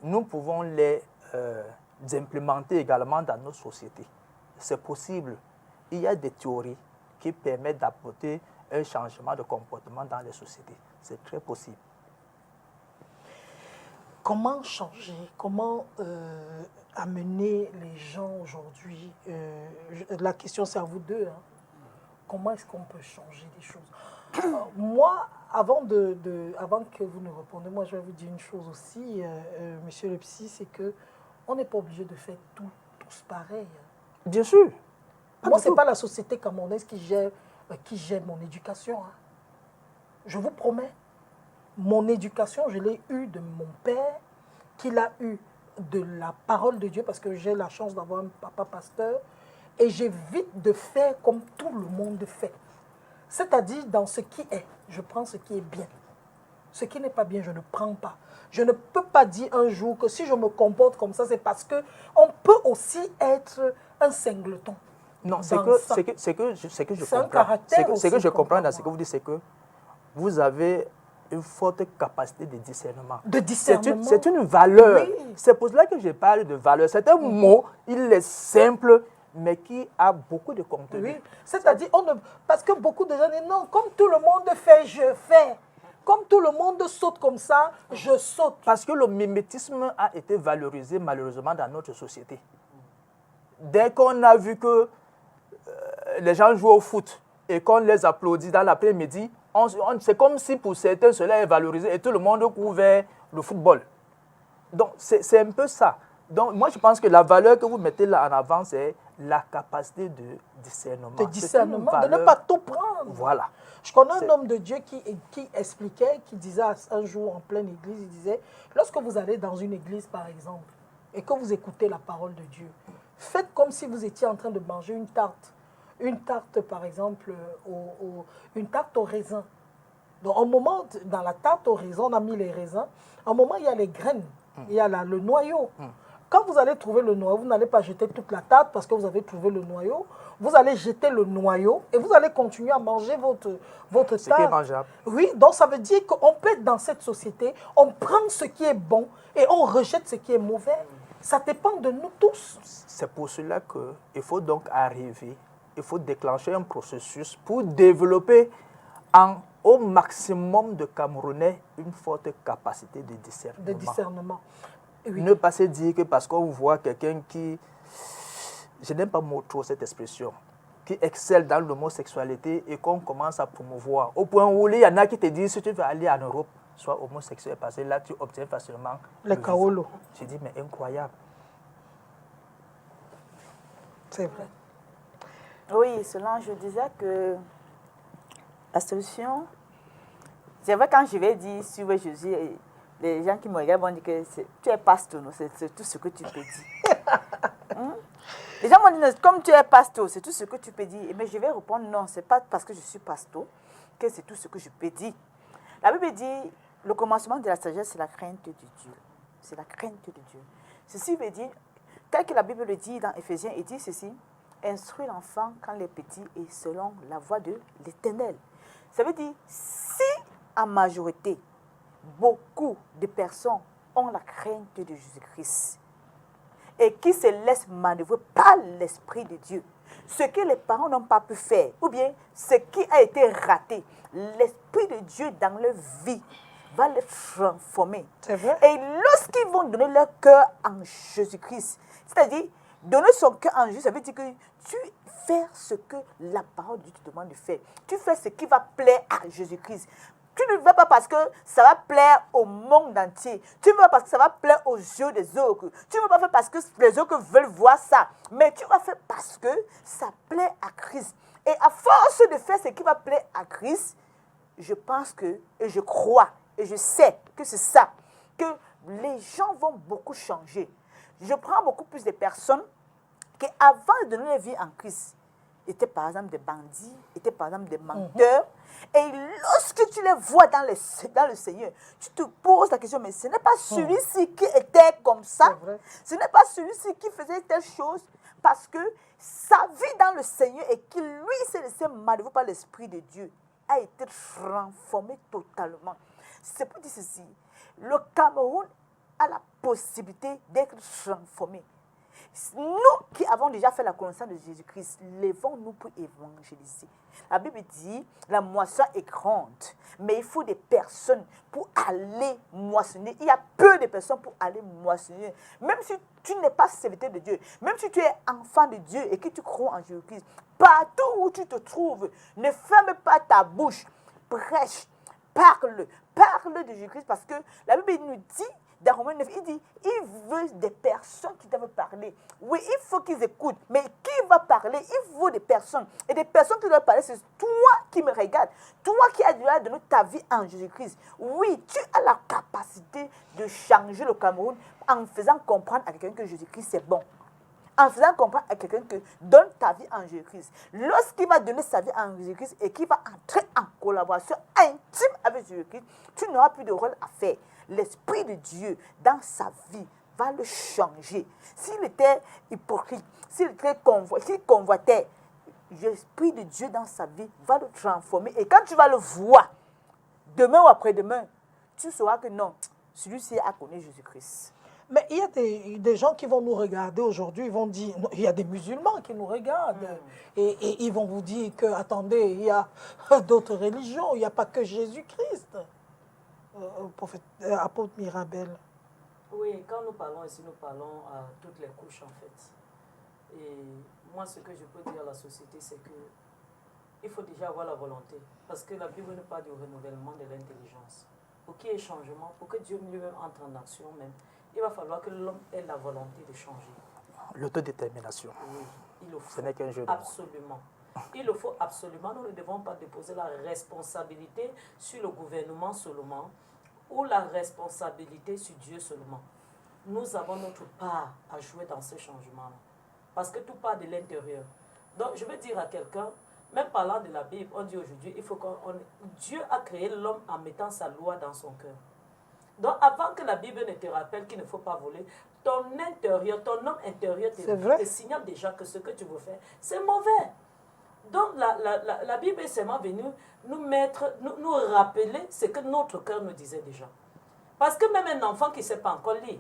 Nous pouvons les implémenter également dans nos sociétés. C'est possible. Il y a des théories qui permettent d'apporter un changement de comportement dans les sociétés. C'est très possible. Comment changer? Comment amener les gens aujourd'hui? La question, c'est à vous deux. Hein. Comment est-ce qu'on peut changer des choses? Moi, avant que vous ne répondiez, moi, je vais vous dire une chose aussi, monsieur le psy, c'est qu'on n'est pas obligé de faire tous pareil. Bien sûr. Moi, ce n'est pas la société camerounaise qui gère mon éducation. Hein. Je vous promets. Mon éducation, je l'ai eue de mon père, qu'il a eu de la parole de Dieu, parce que j'ai la chance d'avoir un papa pasteur, et j'évite de faire comme tout le monde fait. C'est-à-dire, dans ce qui est, je prends ce qui est bien. Ce qui n'est pas bien, je ne prends pas. Je ne peux pas dire un jour que si je me comporte comme ça, c'est parce qu'on peut aussi être un singleton. Non, ce que je comprends dans ce que vous dites, c'est que vous avez une forte capacité de discernement. De discernement. C'est une valeur. Oui. C'est pour cela que je parle de valeur. C'est un mot, il est simple, mais qui a beaucoup de contenu. Oui, c'est-à-dire, parce que beaucoup de gens disent, non, comme tout le monde fait, je fais. Comme tout le monde saute comme ça, je saute. Parce que le mimétisme a été valorisé malheureusement dans notre société. Dès qu'on a vu que les gens jouent au foot et qu'on les applaudit dans l'après-midi, c'est comme si pour certains cela est valorisé et tout le monde court vers le football. Donc c'est un peu ça. Donc moi je pense que la valeur que vous mettez là en avant, c'est la capacité de discernement. De discernement, de ne pas tout prendre. Voilà. Je connais un homme de Dieu qui expliquait, qui disait un jour en pleine église, il disait, lorsque vous allez dans une église par exemple, et que vous écoutez la parole de Dieu, faites comme si vous étiez en train de manger une tarte. Une tarte, par exemple, une tarte au raisin. Donc, un moment, dans la tarte au raisin, on a mis les raisins. À un moment, il y a les graines, il y a le noyau. Quand vous allez trouver le noyau, vous n'allez pas jeter toute la tarte parce que vous avez trouvé le noyau. Vous allez jeter le noyau et vous allez continuer à manger votre tarte. Ce qui est mangeable. Oui, donc ça veut dire qu'on peut être dans cette société, on prend ce qui est bon et on rejette ce qui est mauvais. Ça dépend de nous tous. C'est pour cela qu'il faut donc arriver, il faut déclencher un processus pour développer au maximum de Camerounais une forte capacité de discernement. De discernement. Oui. Ne pas se dire que parce qu'on voit quelqu'un qui, je n'aime pas trop cette expression, qui excelle dans l'homosexualité et qu'on commence à promouvoir. Au point où il y en a qui te disent, si tu veux aller en Europe, sois homosexuel, parce que là, tu obtiens facilement le kaolo. Je dis, mais incroyable. C'est vrai. Oui, cela, je disais que la solution, c'est vrai quand je vais dire suivre Jésus, les gens qui me regardent vont dire que tu es pasteur, c'est tout ce que tu peux dire. Les gens vont dire, comme tu es pasteur, c'est tout ce que tu peux dire. Mais je vais répondre, non, ce n'est pas parce que je suis pasteur que c'est tout ce que je peux dire. La Bible dit, le commencement de la sagesse, c'est la crainte de Dieu. C'est la crainte de Dieu. Ceci veut dire, tel que la Bible le dit dans Éphésiens, il dit ceci, instruis l'enfant quand il est petit et selon la voie de l'Éternel. Ça veut dire, si en majorité, beaucoup de personnes ont la crainte de Jésus-Christ et qui se laissent manœuvrer par l'Esprit de Dieu, ce que les parents n'ont pas pu faire, ou bien ce qui a été raté, l'Esprit de Dieu dans leur vie va les transformer. C'est vrai. Et lorsqu'ils vont donner leur cœur en Jésus-Christ, c'est-à-dire donner son cœur en Jésus, ça veut dire que tu fais ce que la parole de Dieu te demande de faire. Tu fais ce qui va plaire à Jésus-Christ. Tu ne le fais pas parce que ça va plaire au monde entier. Tu ne le fais pas parce que ça va plaire aux yeux des autres. Tu ne le fais pas faire parce que les autres veulent voir ça. Mais tu vas faire parce que ça plaît à Christ. Et à force de faire ce qui va plaire à Christ, je pense que, et je crois, et je sais que c'est ça, que les gens vont beaucoup changer. Je prends beaucoup plus de personnes qui, avant de donner leur vie en Christ, étaient par exemple des bandits, étaient par exemple des menteurs. Et lorsque tu les vois dans le Seigneur, tu te poses la question, mais ce n'est pas celui-ci qui était comme ça. Ce n'est pas celui-ci qui faisait telle chose. Parce que sa vie dans le Seigneur et qu'il lui s'est laissé manœuvrer par l'Esprit de Dieu a été transformé totalement. C'est pour dire ceci. Le Cameroun a la possibilité d'être transformé. Nous qui avons déjà fait la connaissance de Jésus-Christ, levons-nous pour évangéliser. La Bible dit, la moisson est grande, mais il faut des personnes pour aller moissonner. Il y a peu de personnes pour aller moissonner. Même si tu n'es pas serviteur de Dieu, même si tu es enfant de Dieu et que tu crois en Jésus-Christ, partout où tu te trouves, ne ferme pas ta bouche, prêche, parle de Jésus-Christ parce que la Bible nous dit, dans Romains 9, il dit, il veut des personnes qui doivent parler. Oui, il faut qu'ils écoutent, mais qui va parler? Il faut des personnes. Et des personnes qui doivent parler, c'est toi qui me regardes. Toi qui as déjà donné ta vie en Jésus-Christ. Oui, tu as la capacité de changer le Cameroun en faisant comprendre à quelqu'un que Jésus-Christ c'est bon. En faisant comprendre à quelqu'un que donne ta vie en Jésus-Christ. Lorsqu'il va donner sa vie en Jésus-Christ et qu'il va entrer en collaboration intime avec Jésus-Christ, tu n'auras plus de rôle à faire. L'Esprit de Dieu dans sa vie va le changer. S'il était hypocrite, s'il convoitait, l'Esprit de Dieu dans sa vie va le transformer. Et quand tu vas le voir, demain ou après-demain, tu sauras que non, celui-ci a connu Jésus-Christ. Mais il y a des gens qui vont nous regarder aujourd'hui, ils vont dire, il y a des musulmans qui nous regardent, et ils vont vous dire que, attendez, il y a d'autres religions, il n'y a pas que Jésus-Christ. Apôtre Mirabel. Oui, quand nous parlons ici, nous parlons à toutes les couches en fait. Et moi, ce que je peux dire à la société, c'est que il faut déjà avoir la volonté. Parce que la Bible nous parle du renouvellement de l'intelligence. Pour qu'il y ait changement, pour que Dieu lui-même entre en action même, il va falloir que l'homme ait la volonté de changer. L'autodétermination. Oui, il le faut. Ce n'est qu'un jeu de mots. Absolument. Il le faut absolument. Nous ne devons pas déposer la responsabilité sur le gouvernement seulement ou la responsabilité sur Dieu seulement. Nous avons notre part à jouer dans ce changement-là. Parce que tout part de l'intérieur. Donc, je veux dire à quelqu'un, même parlant de la Bible, on dit aujourd'hui, il faut Dieu a créé l'homme en mettant sa loi dans son cœur. Donc, avant que la Bible ne te rappelle qu'il ne faut pas voler, ton intérieur, ton homme intérieur te signale déjà que ce que tu veux faire, c'est mauvais. Donc, la Bible est seulement venue nous rappeler ce que notre cœur nous disait déjà. Parce que même un enfant qui ne sait pas encore lire,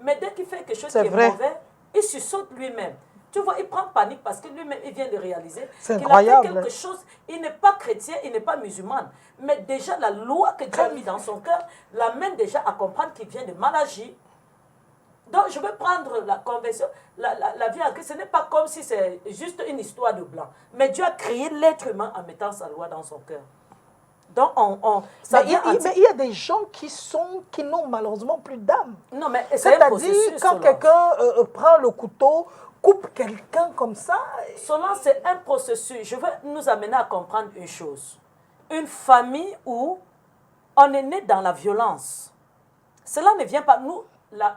mais dès qu'il fait quelque chose qui est mauvais, il se saute lui-même. Tu vois, il prend panique parce que lui-même, il vient de réaliser qu'il a fait quelque chose. Il n'est pas chrétien, il n'est pas musulman. Mais déjà, la loi que Dieu a mis dans son cœur l'amène déjà à comprendre qu'il vient de mal agir. Donc, je veux prendre la conversion, la vie en Christ. Ce n'est pas comme si c'est juste une histoire de blanc. Mais Dieu a créé l'être humain en mettant sa loi dans son cœur. Donc, mais il y a des gens qui n'ont malheureusement plus d'âme. Non, mais c'est-à-dire, quand quelqu'un prend le couteau, coupe quelqu'un comme ça. Selon, c'est un processus. Je veux nous amener à comprendre une chose. Une famille où on est né dans la violence. Cela ne vient pas nous.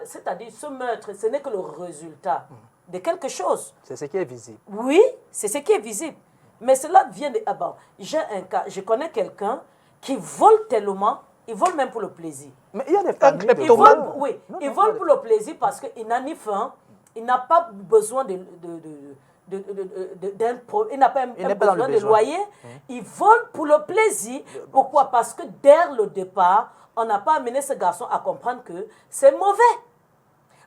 C'est-à-dire, ce meurtre, ce n'est que le résultat de quelque chose. C'est ce qui est visible. Oui, c'est ce qui est visible. Mais cela vient de... j'ai un cas, je connais quelqu'un qui vole tellement, il vole même pour le plaisir. Mais il y a des familles il vole, oui, il vole pour le plaisir parce qu'il n'a ni faim, il n'a pas besoin il n'a pas besoin de loyer. Il vole pour le plaisir. Pourquoi? Parce que dès le départ, on n'a pas amené ce garçon à comprendre que c'est mauvais.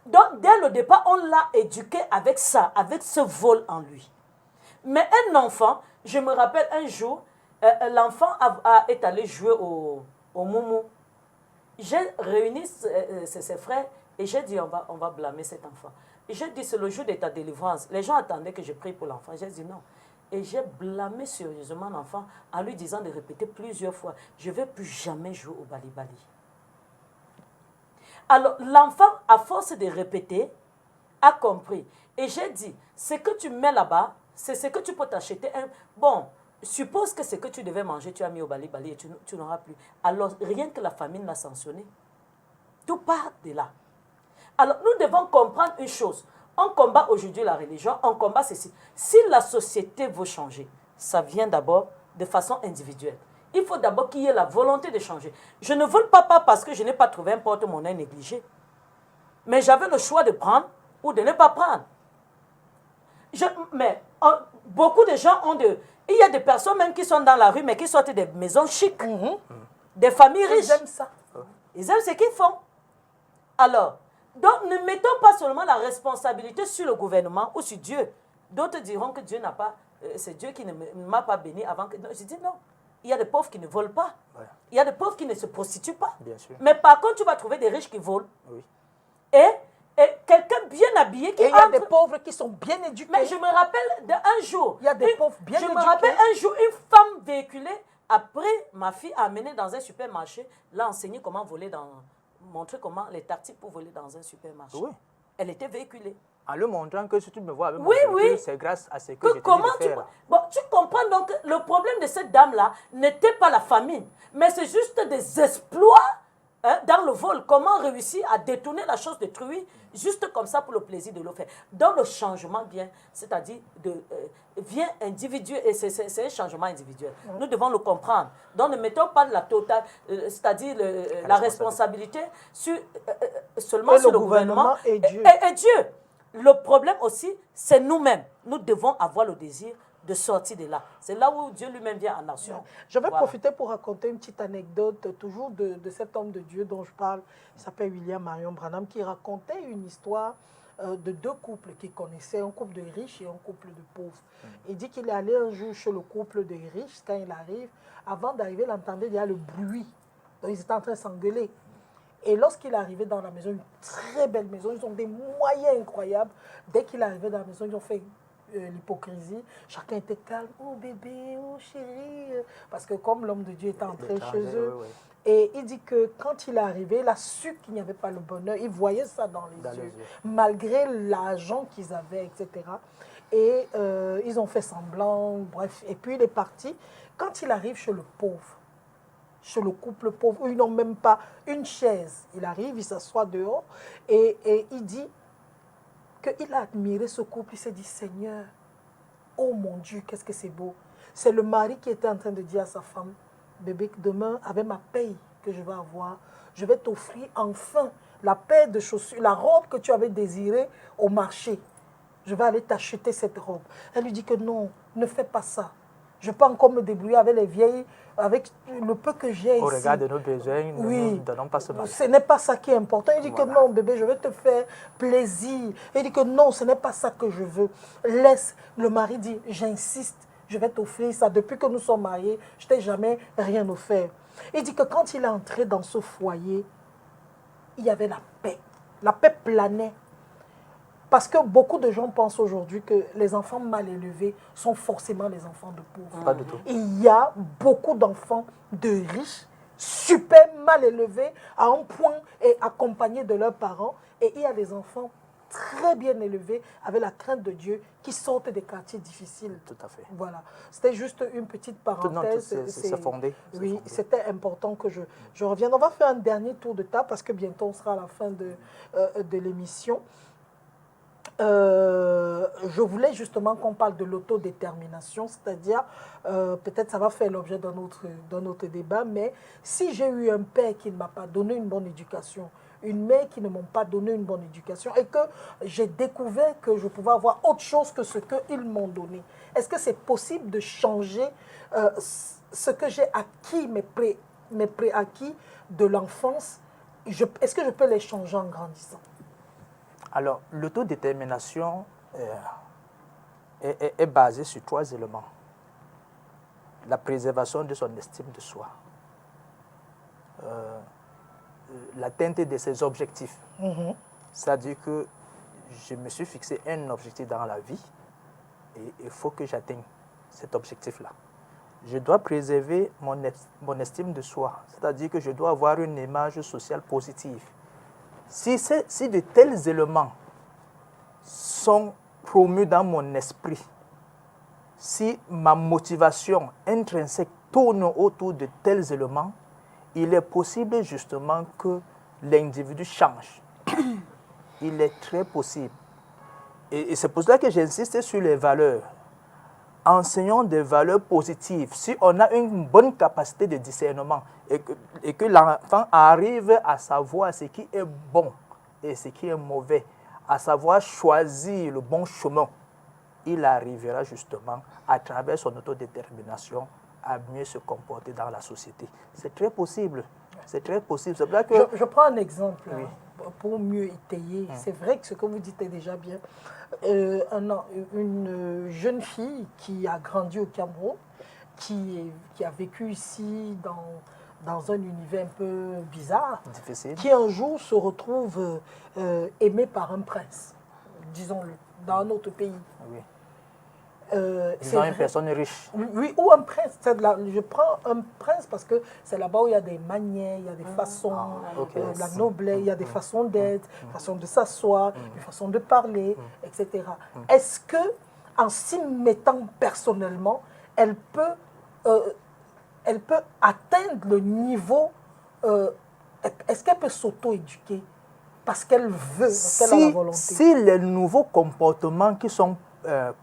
Donc, dès le départ, on l'a éduqué avec ça, avec ce vol en lui. Mais un enfant, je me rappelle un jour, l'enfant est allé jouer au moumou. J'ai réuni ses frères et j'ai dit, on va blâmer cet enfant. Et j'ai dit, c'est le jour de ta délivrance. Les gens attendaient que je prie pour l'enfant. J'ai dit non. Et j'ai blâmé sérieusement l'enfant en lui disant de répéter plusieurs fois, je ne vais plus jamais jouer au bali-bali. Alors, l'enfant, à force de répéter, a compris. Et j'ai dit, ce que tu mets là-bas, c'est ce que tu peux t'acheter. Bon, suppose que ce que tu devais manger, tu as mis au bali-bali et tu n'auras plus. Alors, rien que la famine l'a sanctionné. Tout part de là. Alors, nous devons comprendre une chose. On combat aujourd'hui la religion, on combat ceci. Si la société veut changer, ça vient d'abord de façon individuelle. Il faut d'abord qu'il y ait la volonté de changer. Je ne vole pas parce que je n'ai pas trouvé un porte-monnaie négligé. Mais j'avais le choix de prendre ou de ne pas prendre. Beaucoup de gens ont de... Il y a des personnes même qui sont dans la rue, mais qui sortent des maisons chics, des familles riches. Ils aiment ça. Ils aiment ce qu'ils font. Alors, donc ne mettons pas seulement la responsabilité sur le gouvernement ou sur Dieu. D'autres diront que Dieu n'a pas... c'est Dieu qui ne m'a pas béni avant que... Non, je dis non. Il y a des pauvres qui ne volent pas. Ouais. Il y a des pauvres qui ne se prostituent pas. Bien sûr. Mais par contre, tu vas trouver des riches qui volent. Oui. Et quelqu'un bien habillé qui entre... Et il y a des pauvres qui sont bien éduqués. Mais je me rappelle d'un jour... Il y a des pauvres bien éduqués. Je me rappelle un jour, une femme véhiculée, après, ma fille a amené dans un supermarché, l'a enseigné comment voler montrer comment les tactiques pour voler dans un supermarché. Oui. Elle était véhiculée. En le montrant que si tu me vois avec mon véhicule, c'est grâce à ce que je t'ai dit de faire. Tu comprends donc, le problème de cette dame-là n'était pas la famine, mais c'est juste des exploits dans le vol. Comment réussir à détourner la chose d'autrui, juste comme ça pour le plaisir de le faire. Dans le changement vient, c'est-à-dire vient individuel, et c'est un changement individuel. Nous devons le comprendre. Donc ne mettons pas la totale, c'est-à-dire la responsabilité seulement sur le gouvernement et Dieu. Et Dieu. Le problème aussi, c'est nous-mêmes. Nous devons avoir le désir de sortir de là. C'est là où Dieu lui-même vient en action. Je vais profiter pour raconter une petite anecdote, toujours de cet homme de Dieu dont je parle. Il s'appelle William Marion Branham, qui racontait une histoire de deux couples qu'il connaissait, un couple de riches et un couple de pauvres. Il dit qu'il est allé un jour chez le couple de riches. Quand il arrive, avant d'arriver, il entendait il y a le bruit. Donc ils étaient en train de s'engueuler. Et lorsqu'il est arrivé dans la maison, une très belle maison, ils ont des moyens incroyables. Dès qu'il est arrivé dans la maison, ils ont fait l'hypocrisie. Chacun était calme. Oh bébé, oh chérie. Parce que comme l'homme de Dieu est entré chez eux. Oui. Et il dit que quand il est arrivé, il a su qu'il n'y avait pas le bonheur. Il voyait ça dans les yeux. Malgré l'argent qu'ils avaient, etc. Et ils ont fait semblant, bref. Et puis il est parti. Quand il arrive chez le pauvre, chez le couple pauvre, où ils n'ont même pas une chaise. Il arrive, il s'assoit dehors et il dit qu'il a admiré ce couple. Il s'est dit, Seigneur, oh mon Dieu, qu'est-ce que c'est beau. C'est le mari qui était en train de dire à sa femme, bébé, demain, avec ma paye que je vais avoir, je vais t'offrir enfin la paire de chaussures, la robe que tu avais désirée au marché. Je vais aller t'acheter cette robe. Elle lui dit que non, ne fais pas ça. Je peux encore me débrouiller avec les vieilles, avec le peu que j'ai ici. Au regard de nos besoins, nous ne donnons pas ce marché. Ce n'est pas ça qui est important. Il dit que non, bébé, je vais te faire plaisir. Il dit que non, ce n'est pas ça que je veux. Laisse. Le mari dit, j'insiste, je vais t'offrir ça. Depuis que nous sommes mariés, je ne t'ai jamais rien offert. Il dit que quand il est entré dans ce foyer, il y avait la paix. La paix planait. Parce que beaucoup de gens pensent aujourd'hui que les enfants mal élevés sont forcément les enfants de pauvres. Pas du tout. Il y a beaucoup d'enfants de riches, super mal élevés, à un point et accompagnés de leurs parents. Et il y a des enfants très bien élevés, avec la crainte de Dieu, qui sortent des quartiers difficiles. Tout à fait. Voilà. C'était juste une petite parenthèse. C'est fondé. Oui, c'était important que je revienne. On va faire un dernier tour de table parce que bientôt on sera à la fin de l'émission. Je voulais justement qu'on parle de l'autodétermination, c'est-à-dire, peut-être ça va faire l'objet d'un autre débat, mais si j'ai eu un père qui ne m'a pas donné une bonne éducation, une mère qui ne m'ont pas donné une bonne éducation, et que j'ai découvert que je pouvais avoir autre chose que ce qu'ils m'ont donné, est-ce que c'est possible de changer ce que j'ai acquis, mes préacquis de l'enfance? Est-ce que je peux les changer en grandissant? Alors, l'autodétermination est basée sur 3 éléments. La préservation de son estime de soi, l'atteinte de ses objectifs. C'est-à-dire que je me suis fixé un objectif dans la vie et il faut que j'atteigne cet objectif-là. Je dois préserver mon estime de soi, c'est-à-dire que je dois avoir une image sociale positive. Si de tels éléments sont promus dans mon esprit, si ma motivation intrinsèque tourne autour de tels éléments, il est possible justement que l'individu change. il est très possible. Et c'est pour cela que j'insiste sur les valeurs. Enseignons des valeurs positives. Si on a une bonne capacité de discernement et que l'enfant arrive à savoir ce qui est bon et ce qui est mauvais, à savoir choisir le bon chemin, il arrivera justement, à travers son autodétermination, à mieux se comporter dans la société. C'est très possible. C'est très possible. C'est vrai que... je prends un exemple Oui. pour mieux étayer. C'est vrai que ce que vous dites est déjà bien. Une jeune fille qui a grandi au Cameroun, qui a vécu ici dans un univers un peu bizarre, difficile. qui un jour se retrouve aimée par un prince, disons-le, dans un autre pays. Oui. C'est Une personne riche. Oui, ou un prince. Je prends un prince parce que c'est là-bas où il y a des manières, il y a des façons, de la noblesse, il y a des façons d'être, des façons de s'asseoir, des façons de parler, etc. Est-ce que, en s'y mettant personnellement, elle peut atteindre le niveau, est-ce qu'elle peut s'auto-éduquer parce qu'elle veut, parce qu'elle a la volonté? Si les nouveaux comportements qui sont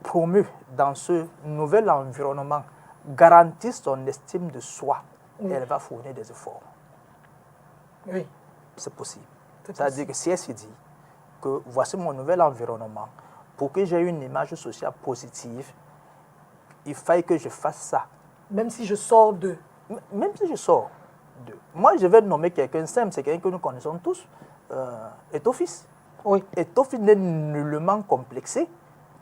promus dans ce nouvel environnement garantissent son estime de soi, elle va fournir des efforts. Oui. C'est possible. C'est-à-dire que si elle se dit que voici mon nouvel environnement, pour que j'ai une image sociale positive, il faille que je fasse ça. Même si je sors de... Même si je sors de... Moi, je vais nommer quelqu'un simple, c'est quelqu'un que nous connaissons tous, Eto'o-fils. Oui. Eto'o-fils n'est nullement complexé,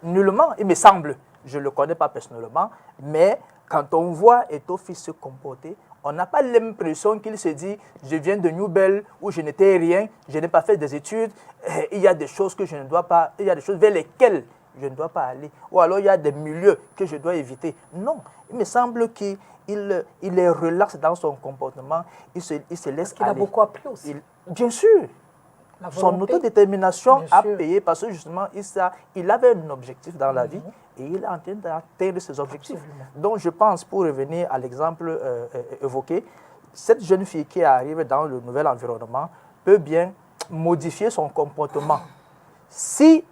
nullement, il me semble, je ne le connais pas personnellement, mais quand on voit Eto'o-fils se comporter, on n'a pas l'impression qu'il se dit « je viens de Newbel où je n'étais rien, je n'ai pas fait des études, il y a des choses que je ne dois pas, il y a des choses vers lesquelles je ne dois pas aller, ou alors il y a des milieux que je dois éviter. » Non, il me semble qu'il est relax dans son comportement, il se laisse aller. Parce qu'il a beaucoup appris aussi. Bien sûr. Son autodétermination a payé parce que justement, il avait un objectif dans la vie et il est en train d'atteindre ses objectifs. Absolument. Donc je pense, pour revenir à l'exemple évoqué, cette jeune fille qui arrive dans le nouvel environnement peut bien modifier son comportement. Si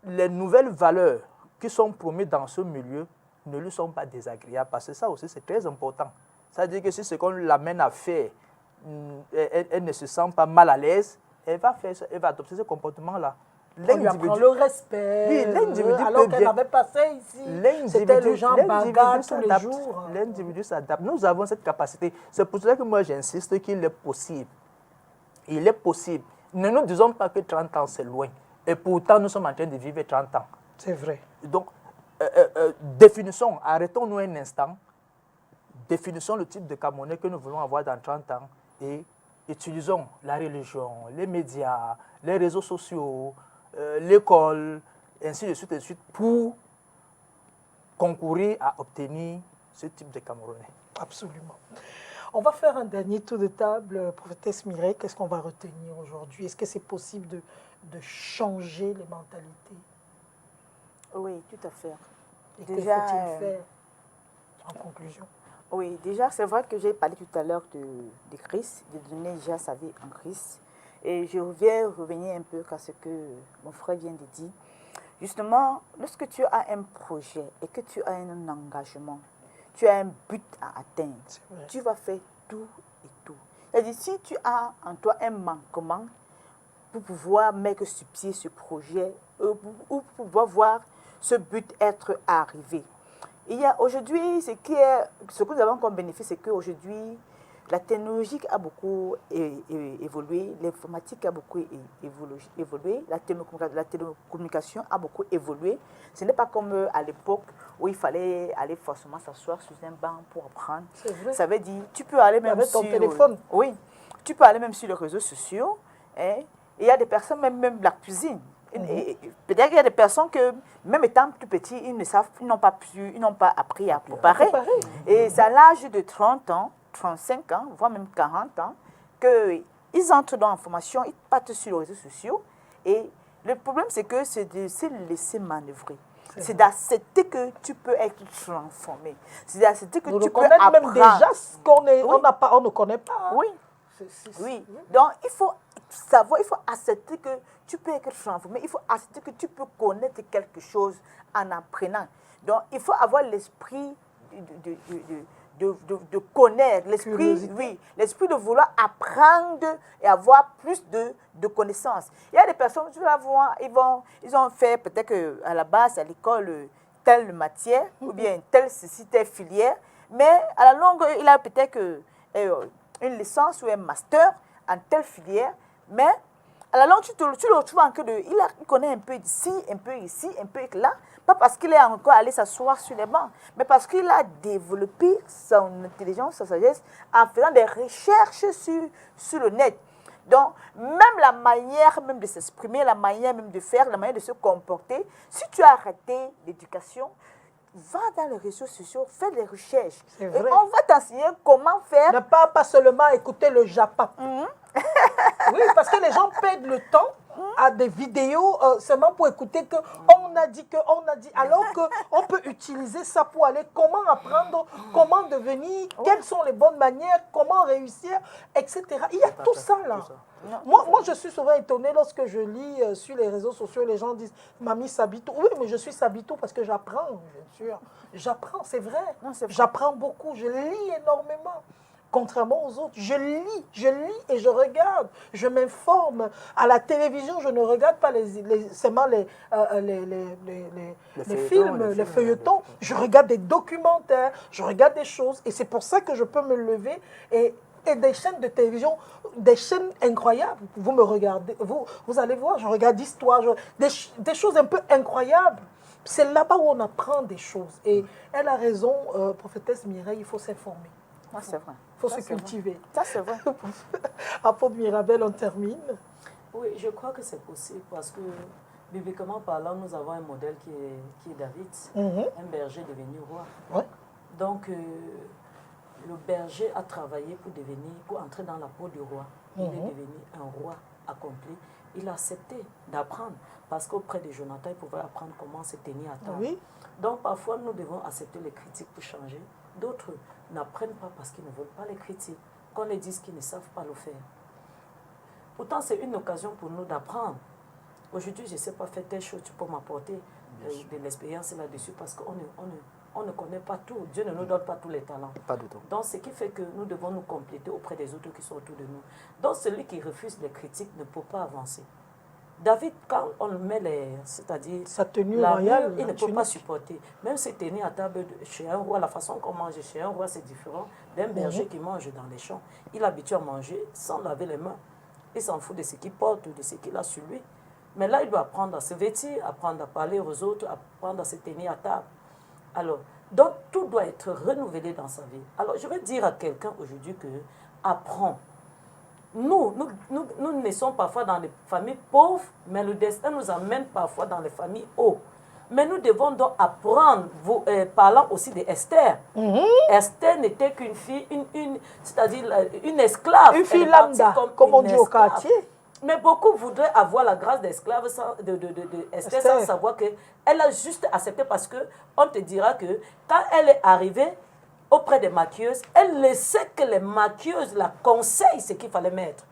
les nouvelles valeurs qui sont promues dans ce milieu ne lui sont pas désagréables, parce que ça aussi c'est très important. C'est-à-dire que si ce qu'on l'amène à faire, elle ne se sent pas mal à l'aise, elle va adopter ce comportement-là. On lui apprend le respect, oui, l'individu alors qu'elle n'avait pas ça ici. C'était le genre bagarre tous les jours. L'individu s'adapte. Nous avons cette capacité. C'est pour cela que moi j'insiste qu'il est possible. Il est possible. Ne nous disons pas que 30 ans c'est loin. Et pourtant nous sommes en train de vivre 30 ans. C'est vrai. Donc, définissons, arrêtons-nous un instant. Définissons le type de Camerounais que nous voulons avoir dans 30 ans et utilisons la religion, les médias, les réseaux sociaux, l'école, ainsi de suite, pour concourir à obtenir ce type de Camerounais. Absolument. On va faire un dernier tour de table. Prophétesse Mireille, qu'est-ce qu'on va retenir aujourd'hui? Est-ce que c'est possible de changer les mentalités? Oui, tout à fait. Et que faut-il faire en conclusion? Oui, déjà, c'est vrai que j'ai parlé tout à l'heure de Christ, de donner déjà sa vie en Christ. Et je vais revenir un peu à ce que mon frère vient de dire. Justement, lorsque tu as un projet et que tu as un engagement, tu as un but à atteindre, tu vas faire tout et tout. C'est-à-dire, si tu as en toi un manquement pour pouvoir mettre sur pied ce projet, ou pour pouvoir voir ce but être arrivé. Il y a aujourd'hui, ce que nous avons comme bénéfice, c'est qu'aujourd'hui, la technologie a beaucoup évolué, l'informatique a beaucoup évolué, la télécommunication a beaucoup évolué. Ce n'est pas comme à l'époque où il fallait aller forcément s'asseoir sur un banc pour apprendre. C'est vrai. Ça veut dire, tu peux aller même avec sur... ton téléphone. Oui, tu peux aller même sur les réseaux sociaux. Hein, il y a des personnes, même la cuisine. Peut-être qu'il y a des personnes que, même étant plus petits, ils n'ont pas appris à préparer. Et c'est à l'âge de 30 ans, 35 ans, voire même 40 ans, qu'ils entrent dans la formation, ils partent sur les réseaux sociaux. Et le problème, c'est que c'est de se laisser manœuvrer. C'est d'accepter que tu peux être transformé. C'est d'accepter que tu peux apprendre. Même déjà ce qu'on ne connaît pas. Oui. Oui. Donc, il faut savoir, il faut accepter que tu peux être transformé, il faut accepter que tu peux connaître quelque chose en apprenant. Donc, il faut avoir l'esprit de connaître, l'esprit, oui, l'esprit de vouloir apprendre et avoir plus de connaissances. Il y a des personnes, tu vas voir, ils ont fait peut-être à la base, à l'école, telle matière, ou bien telle ceci, telle filière, mais à la longue, il a peut-être une licence ou un master en telle filière, mais à la longue, tu le retrouves en que il connaît un peu d'ici, un peu ici, un peu là, pas parce qu'il est encore allé s'asseoir sur les bancs, mais parce qu'il a développé son intelligence, sa sagesse, en faisant des recherches sur le net. Donc, même la manière même de s'exprimer, la manière même de faire, la manière de se comporter, si tu as arrêté l'éducation, va dans les réseaux sociaux, fais des recherches. Et on va t'enseigner comment faire. Ne pas seulement écouter le Japon. Oui, parce que les gens perdent le temps à des vidéos seulement pour écouter que on a dit, alors qu'on peut utiliser ça pour aller comment apprendre, comment devenir, quelles sont les bonnes manières, comment réussir, etc. Il y a tout ça là. Moi, je suis souvent étonnée lorsque je lis sur les réseaux sociaux, les gens disent « Mamie Sabitou ». Oui, mais je suis Sabitou parce que j'apprends, bien sûr. J'apprends, c'est vrai. J'apprends beaucoup, je lis énormément. Contrairement aux autres, je lis et je regarde, je m'informe. À la télévision, je ne regarde pas seulement les films, les feuilletons. Je regarde des documentaires, je regarde des choses. Et c'est pour ça que je peux me lever et des chaînes de télévision, des chaînes incroyables. Vous me regardez, vous allez voir, je regarde d'histoire, des choses un peu incroyables. C'est là-bas où on apprend des choses. Et elle a raison, prophétesse Mireille, il faut s'informer. Ah, c'est vrai. Il faut se cultiver. Ça, c'est vrai. Apôtre Mirabel, on termine. Oui, je crois que c'est possible parce que, bibliquement parlant, nous avons un modèle qui est David, un berger devenu roi. Ouais. Donc, le berger a travaillé pour entrer dans la peau du roi. Il est devenu un roi accompli. Il a accepté d'apprendre parce qu'auprès de Jonathan, il pouvait apprendre comment se tenir à table. Oui. Donc, parfois, nous devons accepter les critiques pour changer. D'autres n'apprennent pas parce qu'ils ne veulent pas les critiques, qu'on les dise qu'ils ne savent pas le faire. Pourtant, c'est une occasion pour nous d'apprendre. Aujourd'hui, je ne sais pas faire telle chose, tu peux m'apporter de l'expérience là-dessus parce qu'on ne connaît pas tout. Dieu ne nous donne pas tous les talents. Pas du tout. Donc, ce qui fait que nous devons nous compléter auprès des autres qui sont autour de nous. Donc, celui qui refuse les critiques ne peut pas avancer. David, quand on le met c'est-à-dire sa tenue la royale, il ne peut pas supporter. Même se tenir à table chez un roi, la façon qu'on mange chez un roi, c'est différent d'un berger qui mange dans les champs. Il est habitué à manger sans laver les mains. Il s'en fout de ce qu'il porte, de ce qu'il a sur lui. Mais là, il doit apprendre à se vêtir, apprendre à parler aux autres, apprendre à se tenir à table. Alors, donc, tout doit être renouvelé dans sa vie. Alors, je vais dire à quelqu'un aujourd'hui que apprends. Nous naissons parfois dans les familles pauvres, mais le destin nous amène parfois dans les familles hauts. Mais nous devons donc apprendre, parlant aussi d'Esther. Esther n'était qu'une fille, c'est-à-dire une esclave. Une fille lambda, comme on dit au quartier. Mais beaucoup voudraient avoir la grâce d'esclave Esther sans savoir qu'elle a juste accepté parce qu'on te dira que quand elle est arrivée auprès des maquilleuses, elle laissait que les maquilleuses la conseillent ce qu'il fallait mettre.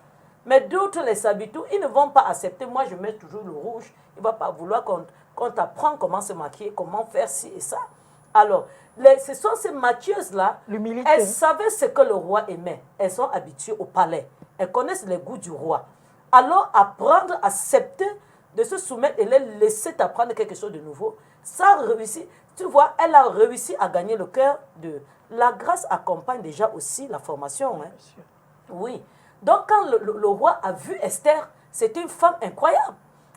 Mais d'autres, les Sabitou, ils ne vont pas accepter. Moi, je mets toujours le rouge. Il ne va pas vouloir qu'on t'apprend comment se maquiller, comment faire ci et ça. Alors, ce sont ces maquilleuses-là, elles savaient ce que le roi aimait. Elles sont habituées au palais. Elles connaissent les goûts du roi. Alors, apprendre, accepter de se soumettre et les laisser t'apprendre quelque chose de nouveau, ça a réussi. Tu vois, elle a réussi à gagner le cœur de... La grâce accompagne déjà aussi la formation. Hein. Oui. Donc, quand le roi a vu Esther, c'était une femme incroyable.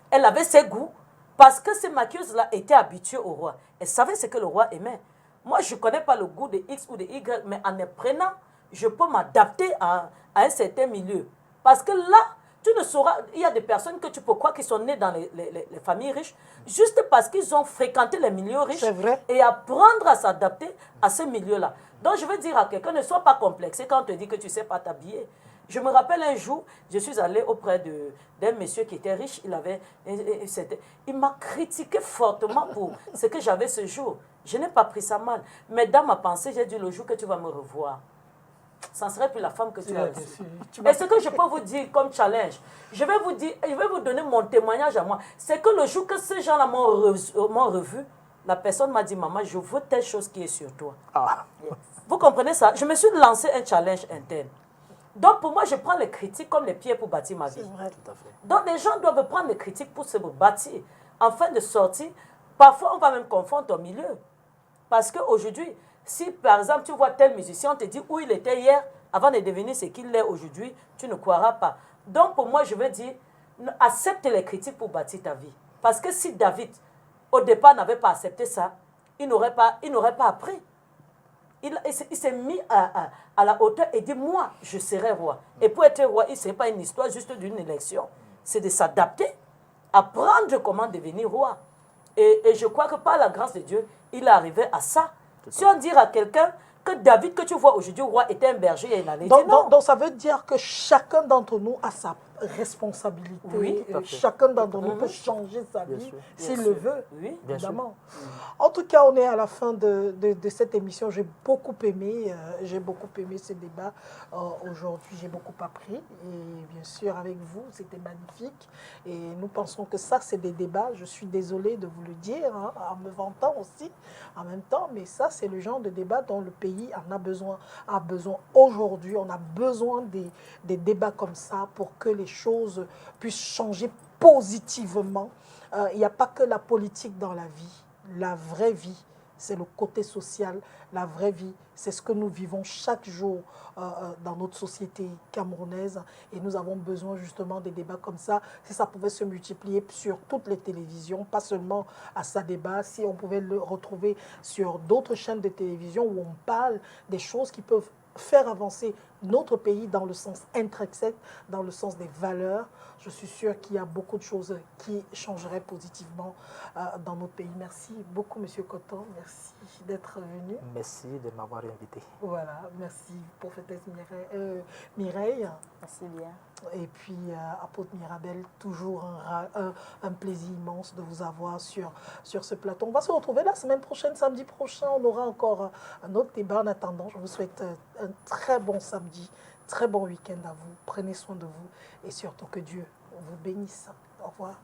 Elle avait ses goûts parce que ces maquilleuses-là étaient habituées au roi. Elle savait ce que le roi aimait. Moi, je ne connais pas le goût de X ou de Y, mais en apprenant, je peux m'adapter à un certain milieu. Parce que là, tu ne sauras, il y a des personnes que tu peux croire qui sont nées dans les familles riches, juste parce qu'ils ont fréquenté les milieux riches et apprendre à s'adapter à ce milieu-là. Donc, je veux dire à quelqu'un, ne sois pas complexé quand on te dit que tu ne sais pas t'habiller. Je me rappelle un jour, je suis allée auprès d'un monsieur qui était riche, il m'a critiqué fortement pour ce que j'avais ce jour. Je n'ai pas pris ça mal. Mais dans ma pensée, j'ai dit le jour que tu vas me revoir, ça ne serait plus la femme que tu as reçue. Tu Et ce que je peux vous dire comme challenge, je vais vous donner mon témoignage à moi. C'est que le jour que ces gens-là m'ont revu, la personne m'a dit, maman, je veux telle chose qui est sur toi. Ah. Vous comprenez ça? Je me suis lancé un challenge interne. Donc pour moi, je prends les critiques comme les pierres pour bâtir ma vie. C'est vrai. Tout à fait. Donc les gens doivent prendre les critiques pour se bâtir. En fin de sortie, parfois on va même confondre au milieu. Parce qu'aujourd'hui, si par exemple tu vois tel musicien, on te dit où il était hier, avant de devenir ce qu'il est aujourd'hui, tu ne croiras pas. Donc pour moi, je veux dire, accepte les critiques pour bâtir ta vie. Parce que si David, au départ, n'avait pas accepté ça, il n'aurait pas appris. Il s'est mis à la hauteur et dit, moi, je serai roi. Et pour être roi, ce n'est pas une histoire juste d'une élection. C'est de s'adapter, apprendre comment devenir roi. Et je crois que par la grâce de Dieu, il est arrivé à ça. Si on dit à quelqu'un que David, que tu vois aujourd'hui roi, était un berger, il allait dire non. Donc ça veut dire que chacun d'entre nous a sa responsabilité. Oui, tout à fait. Chacun d'entre nous peut changer sa Bien vie sûr. s'il Bien le sûr. veut, Oui. Bien sûr. évidemment. En tout cas, on est à la fin de cette émission. J'ai beaucoup aimé ce débat aujourd'hui. J'ai beaucoup appris. Et bien sûr, avec vous, c'était magnifique. Et nous pensons que ça, c'est des débats. Je suis désolée de vous le dire, hein, en me vantant aussi en même temps. Mais ça, c'est le genre de débat dont le pays en a besoin aujourd'hui. On a besoin des débats comme ça pour que les choses puissent changer positivement. Il n'y a pas que la politique dans la vie. La vraie vie, c'est le côté social. La vraie vie, c'est ce que nous vivons chaque jour dans notre société camerounaise. Et nous avons besoin justement des débats comme ça. Si ça pouvait se multiplier sur toutes les télévisions, pas seulement à sa débat, si on pouvait le retrouver sur d'autres chaînes de télévision où on parle des choses qui peuvent faire avancer notre pays dans le sens intrinsèque, dans le sens des valeurs. Je suis sûre qu'il y a beaucoup de choses qui changeraient positivement dans notre pays. Merci beaucoup, Monsieur Coton. Merci d'être venu. Merci de m'avoir invité. Voilà, merci, prophétesse Mireille. Merci bien. Et puis, apôtre Mirabel, toujours un plaisir immense de vous avoir sur ce plateau. On va se retrouver la semaine prochaine, samedi prochain. On aura encore un autre débat. En attendant, je vous souhaite un très bon samedi, très bon week-end à vous. Prenez soin de vous et surtout que Dieu vous bénisse. Au revoir.